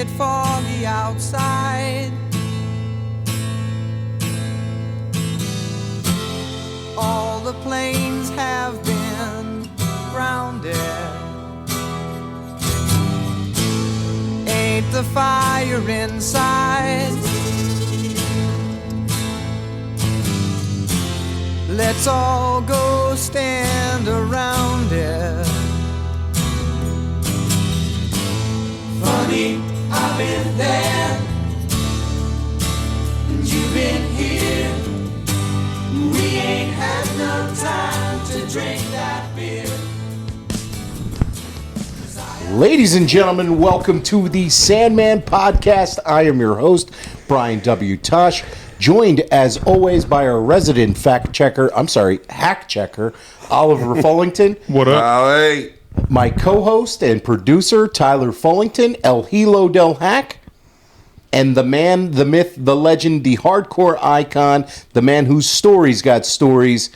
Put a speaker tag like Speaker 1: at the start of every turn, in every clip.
Speaker 1: it foggy outside. All the planes have been grounded. Ain't the fire inside? Let's all go stand around it. Funny, I've been there, and you've been here. We ain't had no time to drink that beer.
Speaker 2: Ladies and gentlemen, welcome to the Sandman podcast. I am your host, Brian W. Tosh, joined as always by our resident hack checker, Oliver Fullington.
Speaker 3: What up?
Speaker 4: Hey.
Speaker 2: My co-host and producer, Tyler Fullington, El Hilo del Hack. And the man, the myth, the legend, the hardcore icon, the man whose stories got stories,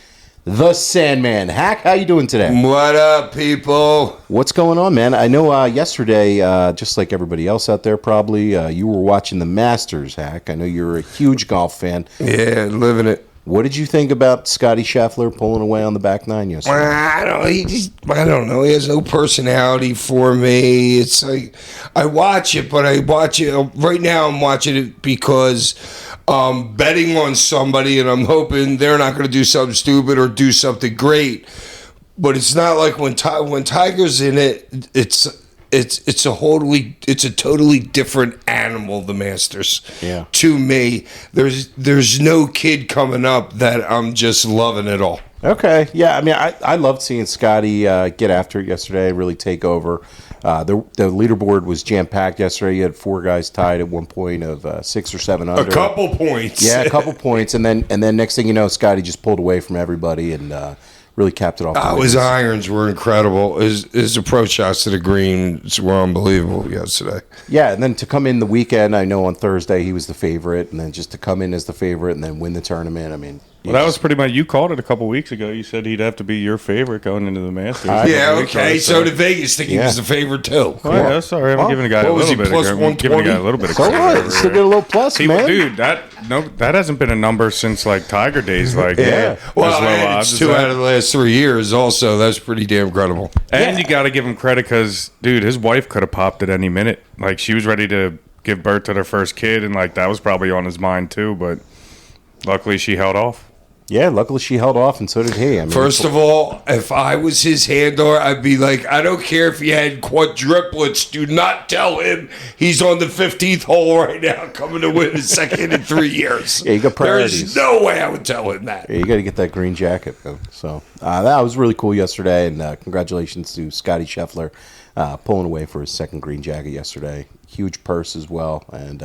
Speaker 2: the Sandman. Hack, how you doing today?
Speaker 4: What up, people?
Speaker 2: What's going on, man? I know yesterday, just like everybody else out there probably, you were watching the Masters, Hack. I know you're a huge golf fan.
Speaker 4: Yeah, living it.
Speaker 2: What did you think about Scotty Scheffler pulling away on the back nine yesterday?
Speaker 4: I don't know. He has no personality for me. It's like I watch it, but I watch it right now. I'm watching it because I'm betting on somebody, and I'm hoping they're not going to do something stupid or do something great. But it's not like when Tiger's in it. It's a totally different animal, the Masters.
Speaker 2: Yeah.
Speaker 4: To me, there's no kid coming up that I'm just loving it all.
Speaker 2: Okay, yeah. I mean, I loved seeing Scotty get after it yesterday, really take over. The leaderboard was jam-packed yesterday. You had four guys tied at one point of 6 or 7 under.
Speaker 4: A couple points.
Speaker 2: Yeah, a couple points, and then next thing you know, Scotty just pulled away from everybody and really capped it off.
Speaker 4: His irons were incredible. His approach shots to the greens were unbelievable yesterday.
Speaker 2: Yeah, and then to come in the weekend, I know on Thursday he was the favorite, and then just to come in as the favorite and then win the tournament, I mean...
Speaker 3: Well, that was pretty much, you called it a couple weeks ago. You said he'd have to be your favorite going into the Masters.
Speaker 4: Yeah, okay, so did Vegas think he was the favorite too.
Speaker 3: Oh, yeah, sorry, I'm giving a guy a little bit of credit.
Speaker 2: So what? Still get a little plus, man.
Speaker 3: Dude, that hasn't been a number since like Tiger days. Like,
Speaker 4: yeah. Well,
Speaker 3: and
Speaker 4: it's 2 out of the last 3 years also. That's pretty damn credible.
Speaker 3: And you got to give him credit because, dude, his wife could have popped at any minute. Like, she was ready to give birth to their first kid, and like that was probably on his mind too, but luckily she held off.
Speaker 2: Yeah, luckily she held off, and so did he. I mean,
Speaker 4: first of all, if I was his handler, I'd be like, I don't care if he had quadruplets. Do not tell him he's on the 15th hole right now, coming to win his second in 3 years.
Speaker 2: Yeah, you got priorities.
Speaker 4: There's no way I would tell him that.
Speaker 2: Yeah, you got to get that green jacket, though. So that was really cool yesterday, and congratulations to Scotty Scheffler pulling away for his second green jacket yesterday. Huge purse as well, and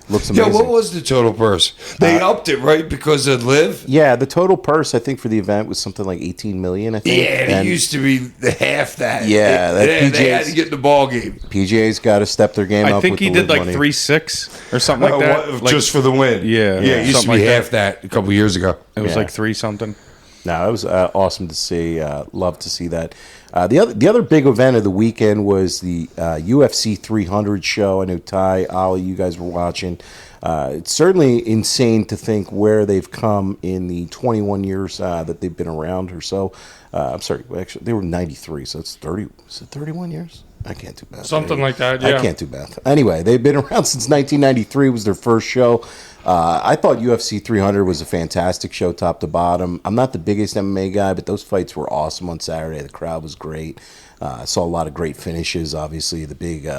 Speaker 2: looks amazing.
Speaker 4: Yeah, what was the total purse? They upped it, right, because of Live?
Speaker 2: Yeah, the total purse, I think, for the event was something like $18 million, I think.
Speaker 4: Yeah, it used to be half that.
Speaker 2: Yeah,
Speaker 4: they had to get in the ball game.
Speaker 2: PGA's got to step their game up.
Speaker 3: I think
Speaker 2: with
Speaker 3: he
Speaker 2: the
Speaker 3: did like
Speaker 2: money.
Speaker 3: 3.6 or something like that.
Speaker 4: Just for the win.
Speaker 3: Yeah.
Speaker 4: Yeah, it used to be
Speaker 3: like
Speaker 4: half that a couple years ago.
Speaker 3: It was like 3 something.
Speaker 2: No, it was awesome to see. Love to see that. The other big event of the weekend was the UFC 300 show. I know Ty, Ollie, you guys were watching. It's certainly insane to think where they've come in the 21 years that they've been around or so. I'm sorry, actually, they were 93, so it's 30. Is it 31 years? I can't do math.
Speaker 3: Something like that, yeah.
Speaker 2: I can't do math. Anyway, they've been around since 1993 was their first show. I thought UFC 300 was a fantastic show top to bottom. I'm not the biggest MMA guy, but those fights were awesome on Saturday. The crowd was great. I saw a lot of great finishes, obviously the big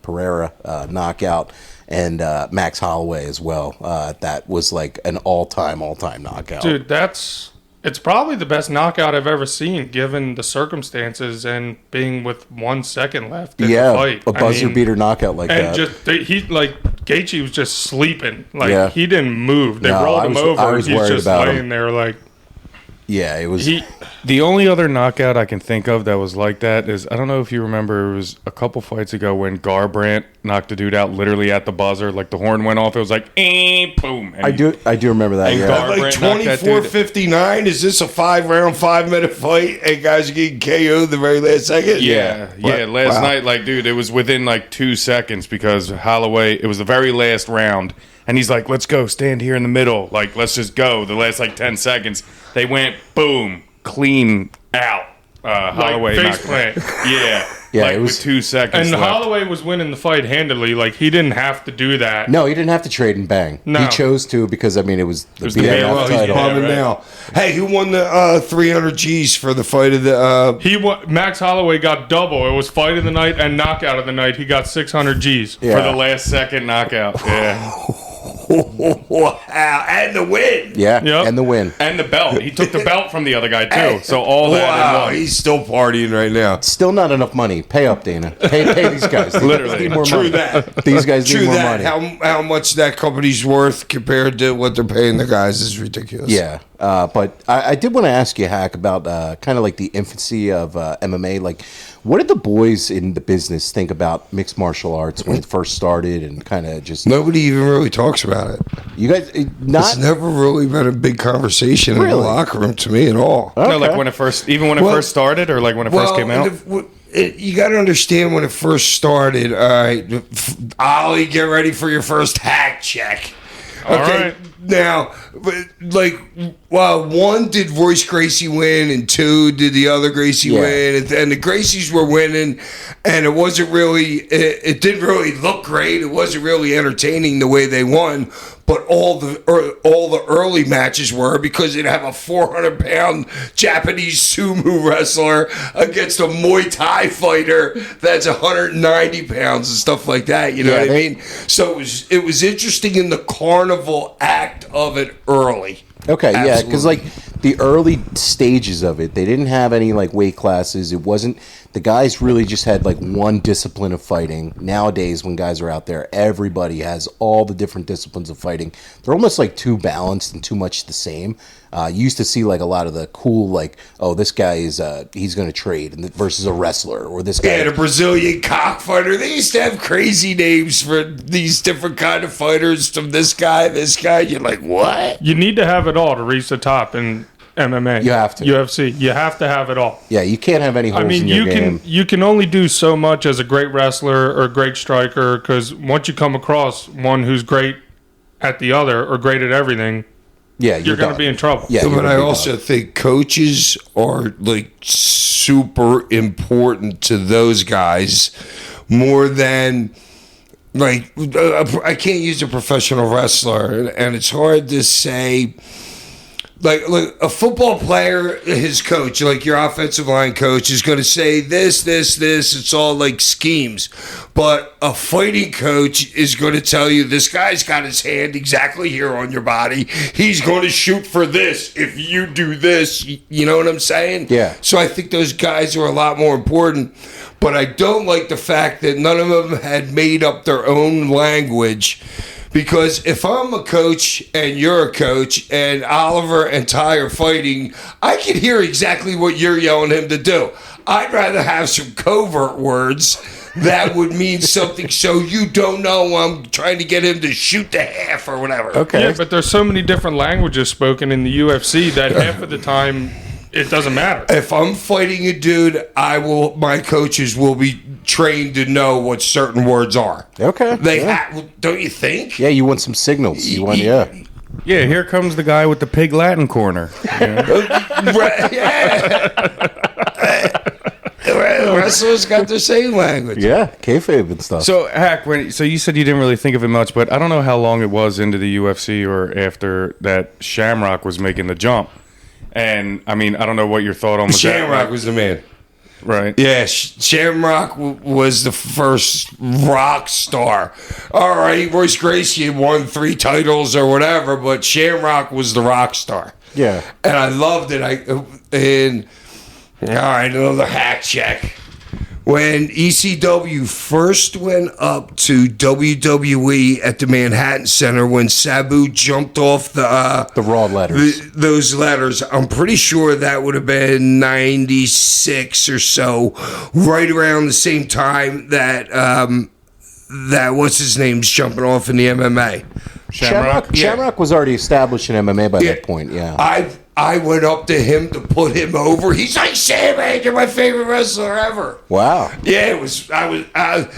Speaker 2: Pereira knockout and Max Holloway as well. That was like an all-time knockout.
Speaker 5: Dude, it's probably the best knockout I've ever seen, given the circumstances and being with 1 second left in the fight.
Speaker 2: A buzzer beater knockout like
Speaker 5: and
Speaker 2: that.
Speaker 5: And just Gaethje was just sleeping. Like he didn't move. They rolled him over.
Speaker 2: I was
Speaker 5: He's
Speaker 2: worried
Speaker 5: just
Speaker 2: about
Speaker 5: laying
Speaker 2: him.
Speaker 5: there like.
Speaker 2: Yeah, it was.
Speaker 3: The only other knockout I can think of that was like that is, I don't know if you remember, it was a couple fights ago when Garbrandt knocked the dude out literally at the buzzer. Like the horn went off. It was like, boom. And
Speaker 2: I do remember that.
Speaker 3: And
Speaker 2: Yeah.
Speaker 3: Gar-
Speaker 4: Like
Speaker 3: knocked that dude-
Speaker 4: 24:59. Is this a 5-round, 5-minute fight? And guys are getting KO'd the very last second?
Speaker 3: Yeah. Last
Speaker 4: Wow.
Speaker 3: night, like, dude, it was within like 2 seconds because Holloway, it was the very last round. And he's like, let's go, stand here in the middle. Like, let's just go. The last like 10 seconds, they went boom, clean out. Holloway
Speaker 5: face
Speaker 3: knocked him out.
Speaker 5: plant.
Speaker 3: Yeah,
Speaker 2: it was-
Speaker 3: with 2 seconds
Speaker 5: And
Speaker 3: left.
Speaker 5: Holloway was winning the fight handily. Like, he didn't have to do that.
Speaker 2: No, he didn't have to trade and bang.
Speaker 5: No.
Speaker 2: He chose to because I mean it was the
Speaker 3: was the
Speaker 2: BMF
Speaker 3: BMF
Speaker 4: Well, he's
Speaker 2: title.
Speaker 4: bumming
Speaker 3: right.
Speaker 4: now. Hey, who won the 300 G's for the fight of the?
Speaker 5: Max Holloway got double. It was fight of the night and knockout of the night. He got 600 G's.
Speaker 3: For
Speaker 2: Yeah.
Speaker 3: the last second knockout. Yeah.
Speaker 4: Wow, and the win.
Speaker 2: Yeah,
Speaker 5: Yep.
Speaker 2: and the win.
Speaker 3: And the belt. He took the belt from the other guy, too. So all that in
Speaker 4: Wow,
Speaker 3: one.
Speaker 4: he's still partying right now.
Speaker 2: Still not enough money. Pay up, Dana. Pay these guys. These
Speaker 3: Literally.
Speaker 2: guys need more
Speaker 4: True
Speaker 2: money.
Speaker 4: that.
Speaker 2: These guys
Speaker 4: True
Speaker 2: need more
Speaker 4: that.
Speaker 2: money.
Speaker 4: How much that company's worth compared to what they're paying the guys is ridiculous.
Speaker 2: Yeah, but I did want to ask you, Hack, about kind of like the infancy of MMA. Like, what did the boys in the business think about mixed martial arts when it first started, and kind of just
Speaker 4: Nobody even really talks about it.
Speaker 2: you guys
Speaker 4: It's
Speaker 2: not
Speaker 4: never really been a big conversation in the
Speaker 2: Really?
Speaker 4: locker room to me at all.
Speaker 2: Okay.
Speaker 3: No, like when it first, even when it
Speaker 4: Well-
Speaker 3: first started, or like when it first came out.
Speaker 4: You got to understand when it first started. All right, Ollie, get ready for your first hack check. Okay,
Speaker 5: right.
Speaker 4: now, but like, well, one did Royce Gracie win, and two did the other Gracie
Speaker 2: Yeah.
Speaker 4: win, and the Gracies were winning, and it wasn't really, it didn't really look great. It wasn't really entertaining the way they won. But all the early matches were because you'd have a 400-pound Japanese sumo wrestler against a Muay Thai fighter that's 190 pounds and stuff like that. You know
Speaker 2: Yeah,
Speaker 4: what I
Speaker 2: they-
Speaker 4: mean? So it was interesting in the carnival act of it early.
Speaker 2: Okay, yeah, because
Speaker 4: Absolutely.
Speaker 2: like the early stages of it, they didn't have any like weight classes. It wasn't the guys really just had like one discipline of fighting. Nowadays, when guys are out there, everybody has all the different disciplines of fighting. They're almost like too balanced and too much the same. You used to see like a lot of the cool like, oh, this guy is he's going to trade and versus a wrestler, or this guy.
Speaker 4: Yeah, the Brazilian cockfighter. They used to have crazy names for these different kind of fighters. From this guy. You're like, what?
Speaker 5: You need to have it all to reach the top in MMA.
Speaker 2: You have to.
Speaker 5: UFC. You have to have it all.
Speaker 2: Yeah, you can't have any holes
Speaker 5: I mean,
Speaker 2: in your
Speaker 5: you
Speaker 2: game.
Speaker 5: can only do so much as a great wrestler or a great striker, because once you come across one who's great at the other or great at everything,
Speaker 2: Yeah,
Speaker 5: you're going to
Speaker 2: done.
Speaker 5: be in trouble.
Speaker 2: Yeah, you're
Speaker 4: But
Speaker 2: gonna
Speaker 4: I
Speaker 2: be
Speaker 4: also
Speaker 2: done.
Speaker 4: think coaches are like super important to those guys more than like I can't use a professional wrestler, and it's hard to say. Like a football player, his coach, like your offensive line coach, is going to say this. It's all like schemes. But a fighting coach is going to tell you this guy's got his hand exactly here on your body. He's going to shoot for this if you do this. You know what I'm saying?
Speaker 2: Yeah.
Speaker 4: So I think those guys are a lot more important. But I don't like the fact that none of them had made up their own language. Because if I'm a coach and you're a coach and Oliver and Ty are fighting, I can hear exactly what you're yelling him to do. I'd rather have some covert words that would mean something so you don't know I'm trying to get him to shoot the half or whatever.
Speaker 2: Okay.
Speaker 5: Yeah, but there's so many different languages spoken in the UFC that half of the time it doesn't matter.
Speaker 4: If I'm fighting a dude, my coaches will be trained to know what certain words are.
Speaker 2: Okay.
Speaker 4: They
Speaker 2: yeah.
Speaker 4: don't you think?
Speaker 2: Yeah, you want some signals. You want
Speaker 4: Yeah.
Speaker 3: Yeah, here comes the guy with the pig Latin corner.
Speaker 4: Right, yeah. Wrestlers got the same language.
Speaker 2: Yeah, kayfabe and stuff.
Speaker 3: So, Hack, so you said you didn't really think of it much, but I don't know how long it was into the UFC or after that Shamrock was making the jump. And, I mean, I don't know what your thought on was that.
Speaker 4: Shamrock was the man.
Speaker 3: Right.
Speaker 4: Yeah, Shamrock was the first rock star. All right, Royce Gracie had won 3 titles or whatever, but Shamrock was the rock star.
Speaker 2: Yeah.
Speaker 4: And I loved it. All right, another hack check. When ECW first went up to WWE at the Manhattan Center, when Sabu jumped off the
Speaker 2: raw letters.
Speaker 4: those letters, I'm pretty sure that would have been 96 or so, right around the same time that what's his name's jumping off in the MMA.
Speaker 3: Shamrock.
Speaker 2: Shamrock was already established in MMA by that point. Yeah.
Speaker 4: I went up to him to put him over. He's like, Sandman, you're my favorite wrestler ever.
Speaker 2: Wow.
Speaker 4: Yeah, it was. I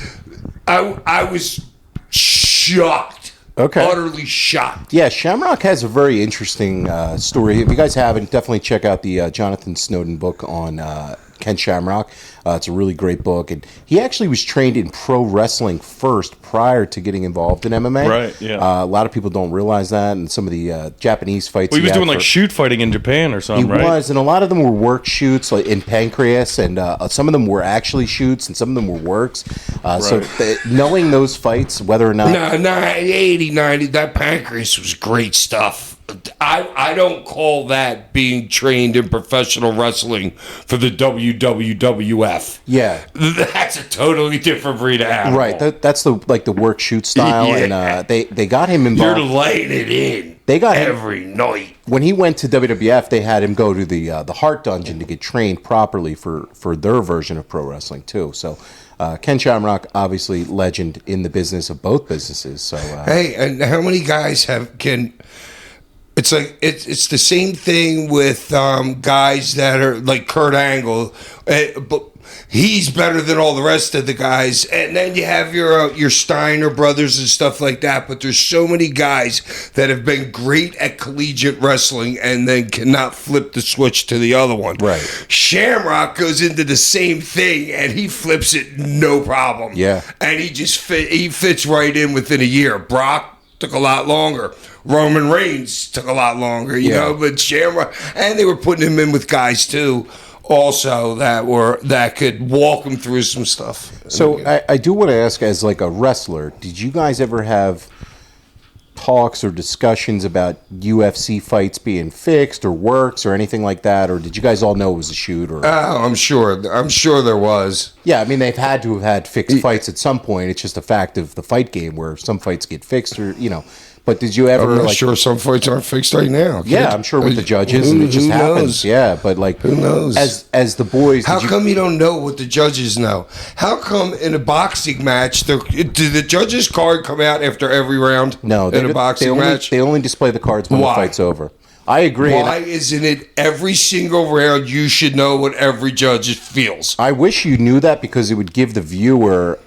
Speaker 4: was shocked.
Speaker 2: Okay.
Speaker 4: Utterly shocked.
Speaker 2: Yeah, Shamrock has a very interesting story. If you guys haven't, definitely check out the Jonathan Snowden book on Ken Shamrock. It's a really great book. And he actually was trained in pro wrestling first prior to getting involved in MMA.
Speaker 3: Right, yeah.
Speaker 2: A lot of people don't realize that. And some of the Japanese fights.
Speaker 3: Well, he was
Speaker 2: had
Speaker 3: doing like shoot fighting in Japan or something,
Speaker 2: He
Speaker 3: right?
Speaker 2: was, and a lot of them were work shoots like in Pancreas, and some of them were actually shoots, and some of them were works. So knowing those fights, whether or not...
Speaker 4: No, 80, 90, that Pancreas was great stuff. I don't call that being trained in professional wrestling for the WWF.
Speaker 2: Yeah.
Speaker 4: That's a totally different breed of animal.
Speaker 2: Right, that's the work shoot style,
Speaker 4: Yeah.
Speaker 2: and they got him involved.
Speaker 4: You're laying it in.
Speaker 2: They got him
Speaker 4: every night.
Speaker 2: when he went to WWF. They had him go to the Heart Dungeon to get trained properly for their version of pro wrestling too. So Ken Shamrock, obviously legend in the business of both businesses. So
Speaker 4: Hey, and how many guys can? It's like it's the same thing with guys that are like Kurt Angle, but he's better than all the rest of the guys. And then you have your Steiner brothers and stuff like that. But there's so many guys that have been great at collegiate wrestling and then cannot flip the switch to the other one.
Speaker 2: Right.
Speaker 4: Shamrock goes into the same thing and he flips it no problem.
Speaker 2: Yeah.
Speaker 4: And he just fits right in within a year. Brock took a lot longer. Roman Reigns took a lot longer, you know, but Shamrock, and they were putting him in with guys too, also that could walk him through some stuff.
Speaker 2: So I do want to ask, as like a wrestler, did you guys ever have talks or discussions about UFC fights being fixed or works or anything like that, or did you guys all know it was a shoot? Or
Speaker 4: I'm sure there was.
Speaker 2: Yeah, I mean they've had to have had fixed fights at some point. It's just a fact of the fight game where some fights get fixed, or But did you ever?
Speaker 4: I'm sure some fights aren't fixed right now.
Speaker 2: Yeah, I'm sure with the judges, and it just happens. Yeah, but
Speaker 4: who knows?
Speaker 2: As the boys,
Speaker 4: how come you don't know what the judges know? How come in a boxing match, do the judges' card come out after every round?
Speaker 2: No,
Speaker 4: in a boxing match,
Speaker 2: they only display the cards when the fight's over. I agree.
Speaker 4: Why isn't it every single round you should know what every judge feels?
Speaker 2: I wish you knew that, because it would give the viewer,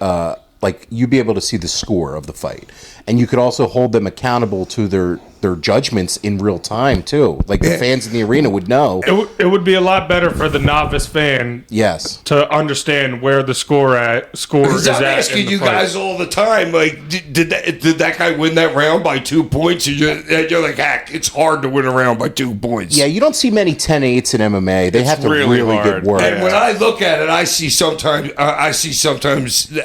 Speaker 2: you'd be able to see the score of the fight. And you could also hold them accountable to their judgments in real time, too. Like, the fans in the arena would know.
Speaker 5: It would be a lot better for the novice fan to understand where the score is at.
Speaker 4: I'm asking you guys all the time, like, did that guy win that round by 2 points? And you're like, heck, it's hard to win a round by 2 points.
Speaker 2: Yeah, you don't see many 10-8s in MMA. They have to really get work.
Speaker 4: And when I look at it, I see sometimes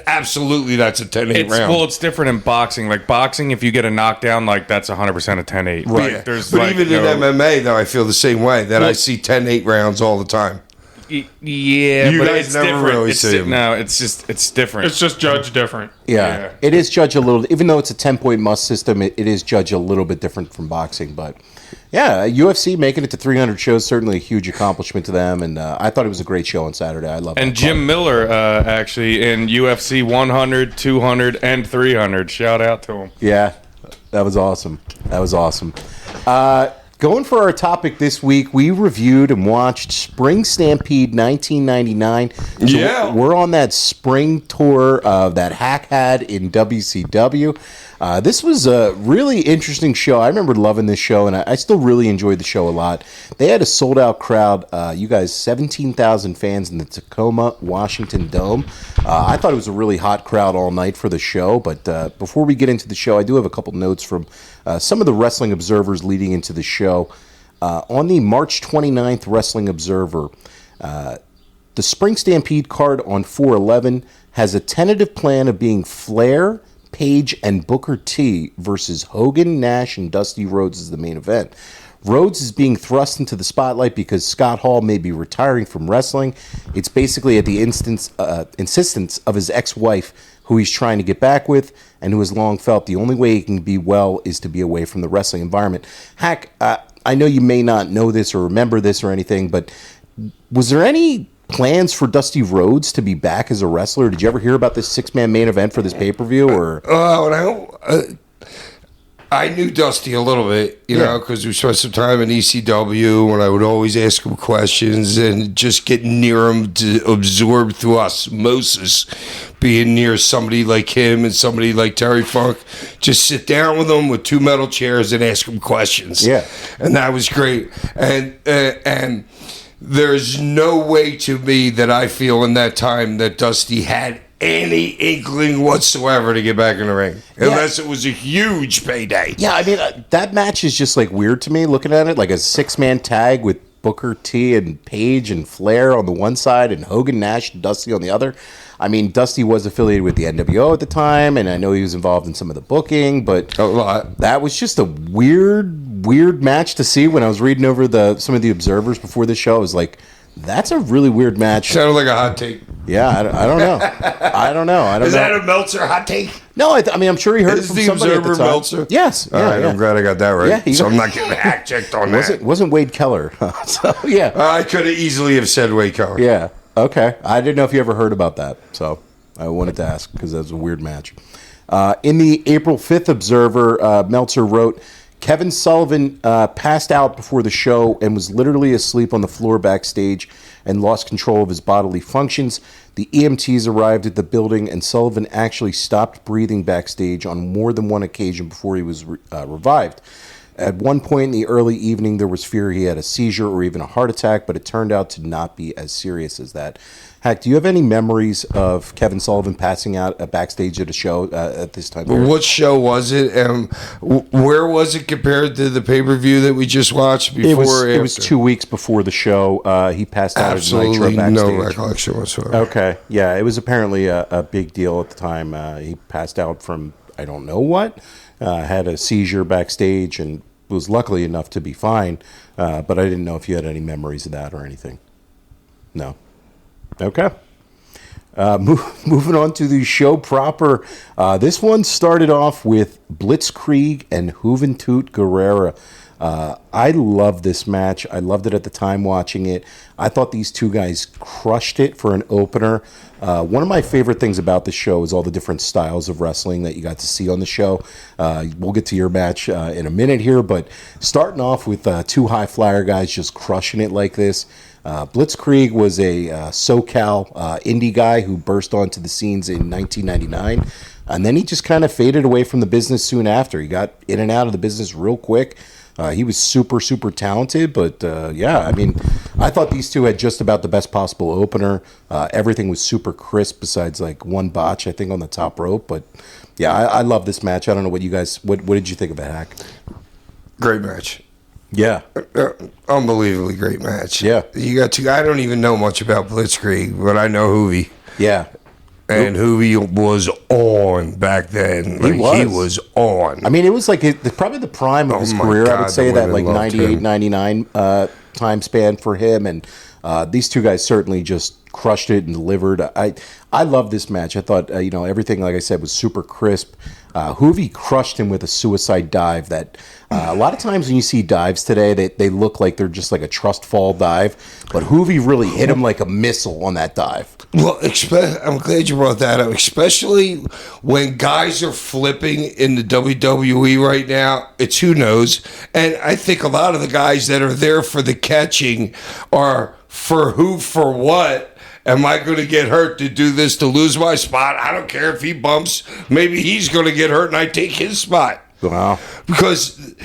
Speaker 4: absolutely that's a 10-8 round.
Speaker 3: Well, it's different in boxing. Like boxing, if you get a knockdown, like that's 100% a 10-8.
Speaker 2: Right.
Speaker 3: Like, there's
Speaker 4: but even in MMA, though, I feel the same way, that I see 10-8 rounds all the time.
Speaker 3: Yeah,
Speaker 4: you
Speaker 3: but
Speaker 4: guys
Speaker 3: it's
Speaker 4: never
Speaker 3: different.
Speaker 4: really see them.
Speaker 3: No, it's different.
Speaker 5: It's just judged different.
Speaker 2: Yeah. It is judged a little, even though it's a 10-point must system, it is judged a little bit different from boxing. But yeah, UFC making it to 300 shows, certainly a huge accomplishment to them. And I thought it was a great show on Saturday. I love it.
Speaker 3: And Jim Miller, actually, in UFC 100, 200, and 300. Shout out to him.
Speaker 2: Yeah, that was awesome. Going for our topic this week, we reviewed and watched Spring Stampede 1999. So we're on that spring tour that Hack had in WCW. This was a really interesting show. I remember loving this show, and I still really enjoyed the show a lot. They had a sold-out crowd. You guys, 17,000 fans in the Tacoma, Washington Dome. I thought it was a really hot crowd all night for the show, but before we get into the show, I do have a couple notes from some of the Wrestling Observers leading into the show. On the March 29th Wrestling Observer, the Spring Stampede card on 4/11 has a tentative plan of being Flair, Page, and Booker T versus Hogan, Nash, and Dusty Rhodes as the main event. Rhodes is being thrust into the spotlight because Scott Hall may be retiring from wrestling. It's basically at the insistence of his ex-wife, who he's trying to get back with, and who has long felt the only way he can be well is to be away from the wrestling environment. Hack, I know you may not know this or remember this or anything, but was there any plans for Dusty Rhodes to be back as a wrestler? Did you ever hear about this 6-man main event for this pay-per-view? Or
Speaker 4: I knew Dusty a little bit, you know, because we spent some time in ECW, and I would always ask him questions and just get near him to absorb through osmosis. Being near somebody like him and somebody like Terry Funk, just sit down with him with 2 metal chairs and ask him questions.
Speaker 2: Yeah,
Speaker 4: and that was great. And there's no way to me that I feel in that time that Dusty had any inkling whatsoever to get back in the ring, unless it was a huge payday.
Speaker 2: Yeah, I mean, that match is just like weird to me looking at it, like a 6-man tag with Booker T and Page and Flair on the one side and Hogan, Nash, and Dusty on the other. I mean, Dusty was affiliated with the NWO at the time, and I know he was involved in some of the booking, but that was just a weird match to see. When I was reading over some of the observers before the show, I was like, that's a really weird match.
Speaker 4: Sounded like a hot take.
Speaker 2: Yeah, I don't know. I don't know.
Speaker 4: Is that a Meltzer hot take?
Speaker 2: No, I mean, I'm sure he heard it from
Speaker 4: the
Speaker 2: somebody
Speaker 4: Observer
Speaker 2: at the time.
Speaker 4: Meltzer?
Speaker 2: Yes.
Speaker 4: All right, I'm glad I got that right.
Speaker 2: Yeah,
Speaker 4: so I'm not getting hack checked on that.
Speaker 2: Wasn't Wade Keller. So, yeah.
Speaker 4: I could have easily have said Wade Keller.
Speaker 2: Yeah. Okay. I didn't know if you ever heard about that, so I wanted to ask because that was a weird match. In the April 5th Observer, Meltzer wrote, Kevin Sullivan passed out before the show and was literally asleep on the floor backstage and lost control of his bodily functions. The EMTs arrived at the building, and Sullivan actually stopped breathing backstage on more than one occasion before he was revived. At one point in the early evening, there was fear he had a seizure or even a heart attack, but it turned out to not be as serious as that. Hack, do you have any memories of Kevin Sullivan passing out backstage at a show at this time?
Speaker 4: What show was it? Where was it compared to the pay-per-view that we just watched before?
Speaker 2: It was 2 weeks before the show. He passed out at Nitro backstage.
Speaker 4: No recollection whatsoever.
Speaker 2: Okay, yeah, it was apparently a big deal at the time. He passed out from I don't know what, had a seizure backstage, and was luckily enough to be fine. But I didn't know if you had any memories of that or anything. No. Okay. Moving on to the show proper. This one started off with Blitzkrieg and Juventud Guerrera. I love this match. I loved it at the time watching it. I thought these two guys crushed it for an opener. One of my favorite things about the show is all the different styles of wrestling that you got to see on the show. We'll get to your match in a minute here, but starting off with 2 high flyer guys just crushing it like this. Blitzkrieg was a SoCal indie guy who burst onto the scenes in 1999, and then he just kind of faded away from the business soon after. He got in and out of the business real quick. He was super talented, but yeah, I mean, I thought these two had just about the best possible opener. Everything was super crisp besides like one botch, I think, on the top rope. But yeah, I love this match. I don't know what you guys, what did you think of it, Hack?
Speaker 4: Great match.
Speaker 2: Yeah.
Speaker 4: Unbelievably great match.
Speaker 2: Yeah.
Speaker 4: You got two. I don't even know much about Blitzkrieg, but I know Hoovy.
Speaker 2: Yeah.
Speaker 4: And Hoovy was on back then. He was on.
Speaker 2: I mean, it was like probably the prime of his career.
Speaker 4: God,
Speaker 2: I would say that like 98, 99 time span for him. And these two guys certainly just crushed it and delivered. I love this match. I thought, everything, like I said, was super crisp. Hoovy crushed him with a suicide dive that a lot of times when you see dives today, they look like they're just like a trust fall dive. But Hoovy really hit him like a missile on that dive.
Speaker 4: Well, I'm glad you brought that up, especially when guys are flipping in the WWE right now. It's who knows. And I think a lot of the guys that are there for the catching are for who, for what. Am I going to get hurt to do this to lose my spot? I don't care if he bumps. Maybe he's going to get hurt and I take his spot.
Speaker 2: Wow.
Speaker 4: Because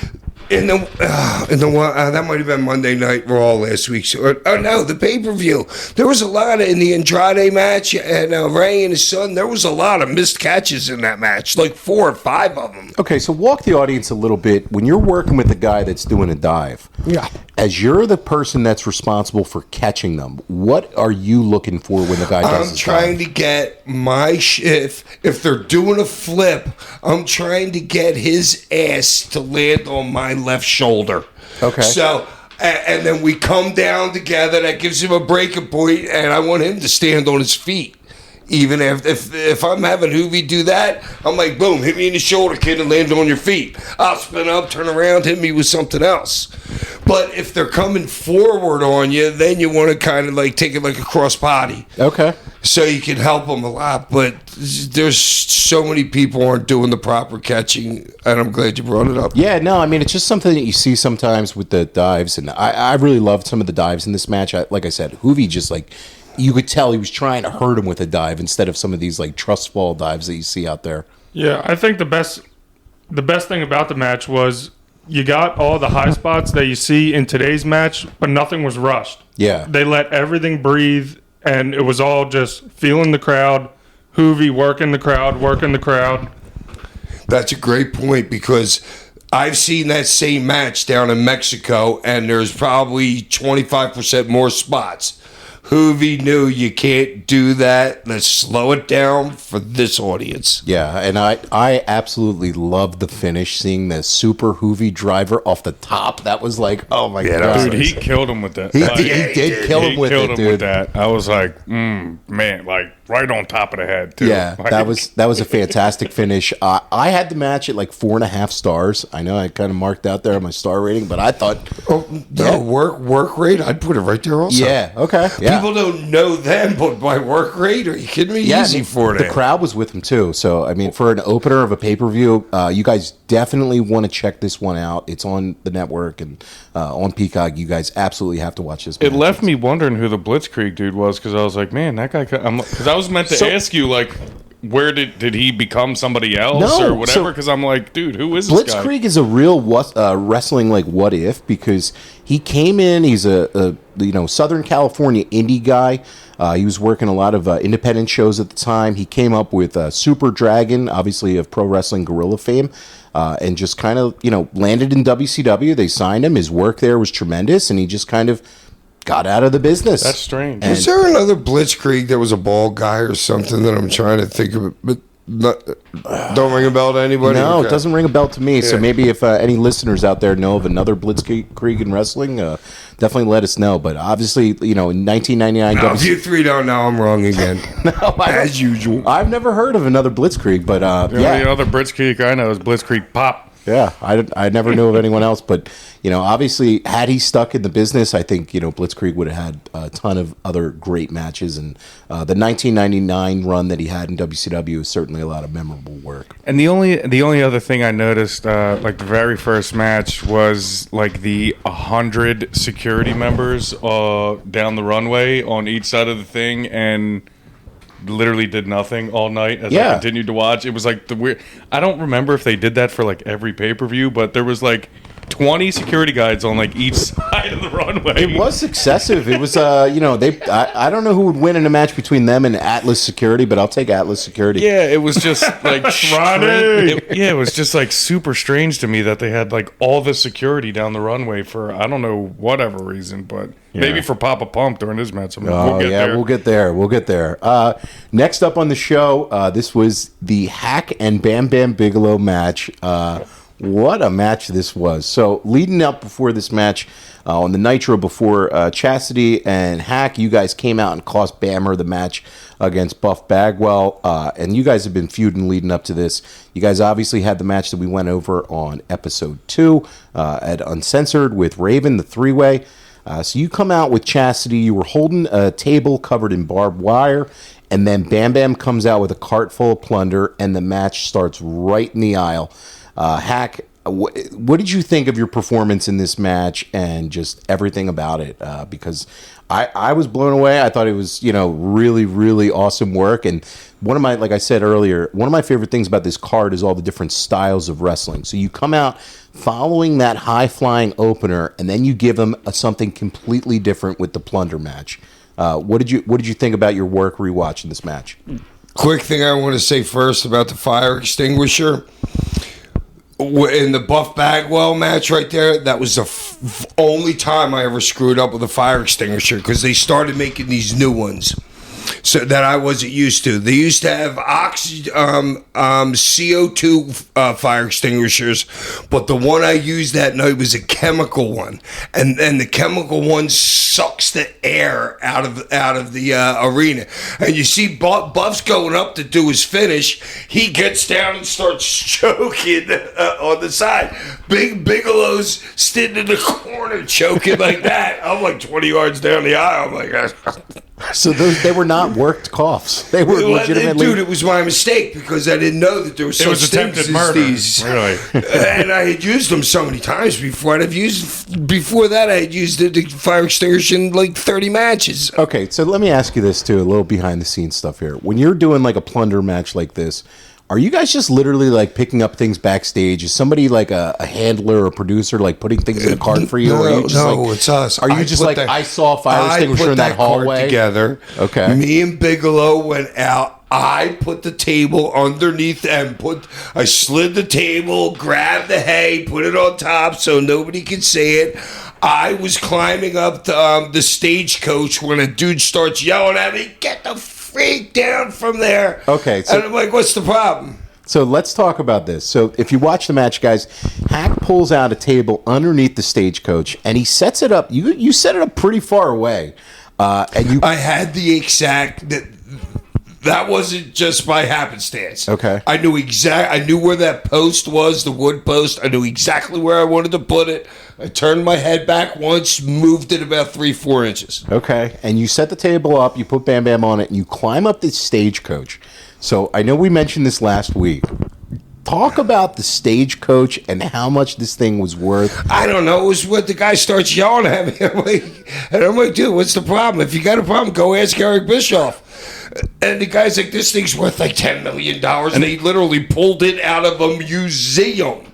Speaker 4: in the that might have been Monday Night Raw last week. The pay-per-view. There was a lot in the Andrade match and Ray and his son. There was a lot of missed catches in that match, like 4 or 5 of them.
Speaker 2: Okay, so walk the audience a little bit. When you're working with the guy that's doing a dive,
Speaker 4: yeah,
Speaker 2: as you're the person that's responsible for catching them, what are you looking for when the guy does
Speaker 4: I'm trying to get my if they're doing a flip, I'm trying to get his ass to land on my left shoulder.
Speaker 2: Okay.
Speaker 4: So, and then we come down together. That gives him a breaking point, and I want him to stand on his feet. Even if I'm having Hoovy do that, I'm like, boom, hit me in the shoulder, kid, and land on your feet. I'll spin up, turn around, hit me with something else. But if they're coming forward on you, then you want to kind of like take it like a cross body.
Speaker 2: Okay.
Speaker 4: So you can help them a lot. But there's so many people aren't doing the proper catching, and I'm glad you brought it up.
Speaker 2: Yeah, no, I mean, it's just something that you see sometimes with the dives, and I really loved some of the dives in this match. Like I said, Hoovy just like, you could tell he was trying to hurt him with a dive instead of some of these like trust fall dives that you see out there.
Speaker 5: Yeah, I think the best thing about the match was you got all the high spots that you see in today's match, but nothing was rushed.
Speaker 2: Yeah.
Speaker 5: They let everything breathe, and it was all just feeling the crowd, Hoovy working the crowd.
Speaker 4: That's a great point, because I've seen that same match down in Mexico, and there's probably 25% more spots. Hoovy knew you can't do that. Let's slow it down for this audience.
Speaker 2: Yeah, and I absolutely loved the finish, seeing the super Hoovy driver off the top. That was like, oh my god.
Speaker 3: Dude, he killed him with that.
Speaker 2: He did kill him with it, dude.
Speaker 3: With that. I was like, man, like right on top of the head, too.
Speaker 2: Yeah,
Speaker 3: like,
Speaker 2: that was a fantastic finish. I had the match at like 4.5 stars. I know I kind of marked out there on my star rating, but I thought,
Speaker 4: work rate, I'd put it right there also.
Speaker 2: yeah, okay, yeah.
Speaker 4: People don't know them, but by work rate, are you kidding me?
Speaker 2: Yeah,
Speaker 4: Easy for
Speaker 2: the
Speaker 4: them.
Speaker 2: crowd was with him too. So I mean, for an opener of a pay-per-view, you guys definitely want to check this one out. It's on the network and on Peacock. You guys absolutely have to watch this.
Speaker 3: It left me wondering who the Blitzkrieg dude was, because I was like, man, that guy. Because I was meant to ask you, like, where did he become somebody else or whatever? Because I'm like, dude, who is this guy?
Speaker 2: Blitzkrieg is a real wrestling like what if, because he came in. He's a Southern California indie guy. He was working a lot of independent shows at the time. He came up with Super Dragon, obviously of Pro Wrestling Guerrilla fame, and just kind of landed in WCW. They signed him. His work there was tremendous, and he just kind of got out of the business.
Speaker 3: That's strange.
Speaker 4: Is there another Blitzkrieg that was a bald guy or something that I'm trying to think of? But don't ring a bell to anybody?
Speaker 2: No,
Speaker 4: Okay.
Speaker 2: it doesn't ring a bell to me. So
Speaker 4: Yeah.
Speaker 2: maybe if any listeners out there know of another Blitzkrieg in wrestling, definitely let us know. But obviously, in 1999...
Speaker 4: Now, if you three don't know, I'm wrong again. As usual.
Speaker 2: I've never heard of another Blitzkrieg, but
Speaker 3: The only other Blitzkrieg I know is Blitzkrieg Pop.
Speaker 2: Yeah, I never knew of anyone else, but obviously, had he stuck in the business, I think Blitzkrieg would have had a ton of other great matches, and the 1999 run that he had in WCW is certainly a lot of memorable work.
Speaker 3: And the only other thing I noticed, like the very first match, was like the 100 security members down the runway on each side of the thing, and literally did nothing all night as I continued to watch. It was like the weird. I don't remember if they did that for like every pay-per-view, but there was like 20 security guards on like each side of the runway.
Speaker 2: It was excessive. It was I don't know who would win in a match between them and Atlas Security, but I'll take Atlas Security.
Speaker 3: Yeah, it was just like it was just like super strange to me that they had like all the security down the runway for I don't know whatever reason, but maybe for Papa Pump during his match.
Speaker 2: We'll get there. Next up on the show, this was the Hack and Bam Bam Bigelow match. What a match this was. So leading up before this match, on the Nitro before Chastity and Hack, you guys came out and cost Bammer the match against Buff Bagwell. And you guys have been feuding leading up to this. You guys obviously had the match that we went over on episode 2 at Uncensored with Raven, the three-way. So you come out with Chastity. You were holding a table covered in barbed wire. And then Bam Bam comes out with a cart full of plunder. And the match starts right in the aisle. Hack, what did you think of your performance in this match and just everything about it? Because I was blown away. I thought it was, really, really awesome work. And like I said earlier, one of my favorite things about this card is all the different styles of wrestling. So you come out following that high-flying opener, and then you give them something completely different with the plunder match. What did you think about your work rewatching this match?
Speaker 4: Quick thing I want to say first about the fire extinguisher. In the Buff Bagwell match right there, that was the only time I ever screwed up with a fire extinguisher, because they started making these new ones. So that I wasn't used to. They used to have CO2 fire extinguishers, but the one I used that night was a chemical one, and the chemical one sucks the air out of the arena. And you see Buff's going up to do his finish. He gets down and starts choking on the side. Bigelow's sitting in the corner choking like that. I'm like 20 yards down the aisle. I'm like,
Speaker 2: So they were not worked coughs. They were legitimately.
Speaker 4: Dude, it was my mistake because I didn't know that there was
Speaker 3: It
Speaker 4: such
Speaker 3: was attempted
Speaker 4: things as
Speaker 3: murder.
Speaker 4: these.
Speaker 3: Really.
Speaker 4: And I had used them so many times before. Before that, I had used the fire extinguisher in like 30 matches.
Speaker 2: Okay, so let me ask you this too, a little behind the scenes stuff here. When you're doing like a plunder match like this, are you guys just literally like picking up things backstage? Is somebody like a handler or a producer like putting things in a cart for you?
Speaker 4: No,
Speaker 2: or are you just
Speaker 4: no,
Speaker 2: like,
Speaker 4: it's us.
Speaker 2: Are you just
Speaker 4: put
Speaker 2: like,
Speaker 4: that-
Speaker 2: I saw a fire extinguisher in that
Speaker 4: cart
Speaker 2: hallway?
Speaker 4: together.
Speaker 2: Okay.
Speaker 4: Me and Bigelow went out. I put the table underneath and I slid the table, grabbed the hay, put it on top so nobody could see it. I was climbing up the stagecoach when a dude starts yelling at me, "Get the freak down from there!"
Speaker 2: Okay, so-
Speaker 4: and I'm like, "What's the problem?"
Speaker 2: So let's talk about this. So if you watch the match, guys, Hack pulls out a table underneath the stagecoach and he sets it up. You set it up pretty far away, and you.
Speaker 4: I had the exact that wasn't just by happenstance.
Speaker 2: Okay.
Speaker 4: I knew where that post was, the wood post. I knew exactly where I wanted to put it. I turned my head back once, moved it about 3-4 inches.
Speaker 2: Okay, and you set the table up, you put Bam Bam on it, and you climb up the stagecoach. So I know we mentioned this last week. Talk about the stagecoach and how much this thing was worth.
Speaker 4: I don't know. It was what the guy starts yelling at me. I'm like, dude, what's the problem? If you got a problem, go ask Eric Bischoff. And the guy's like, this thing's worth like $10 million. And he literally pulled it out of a museum.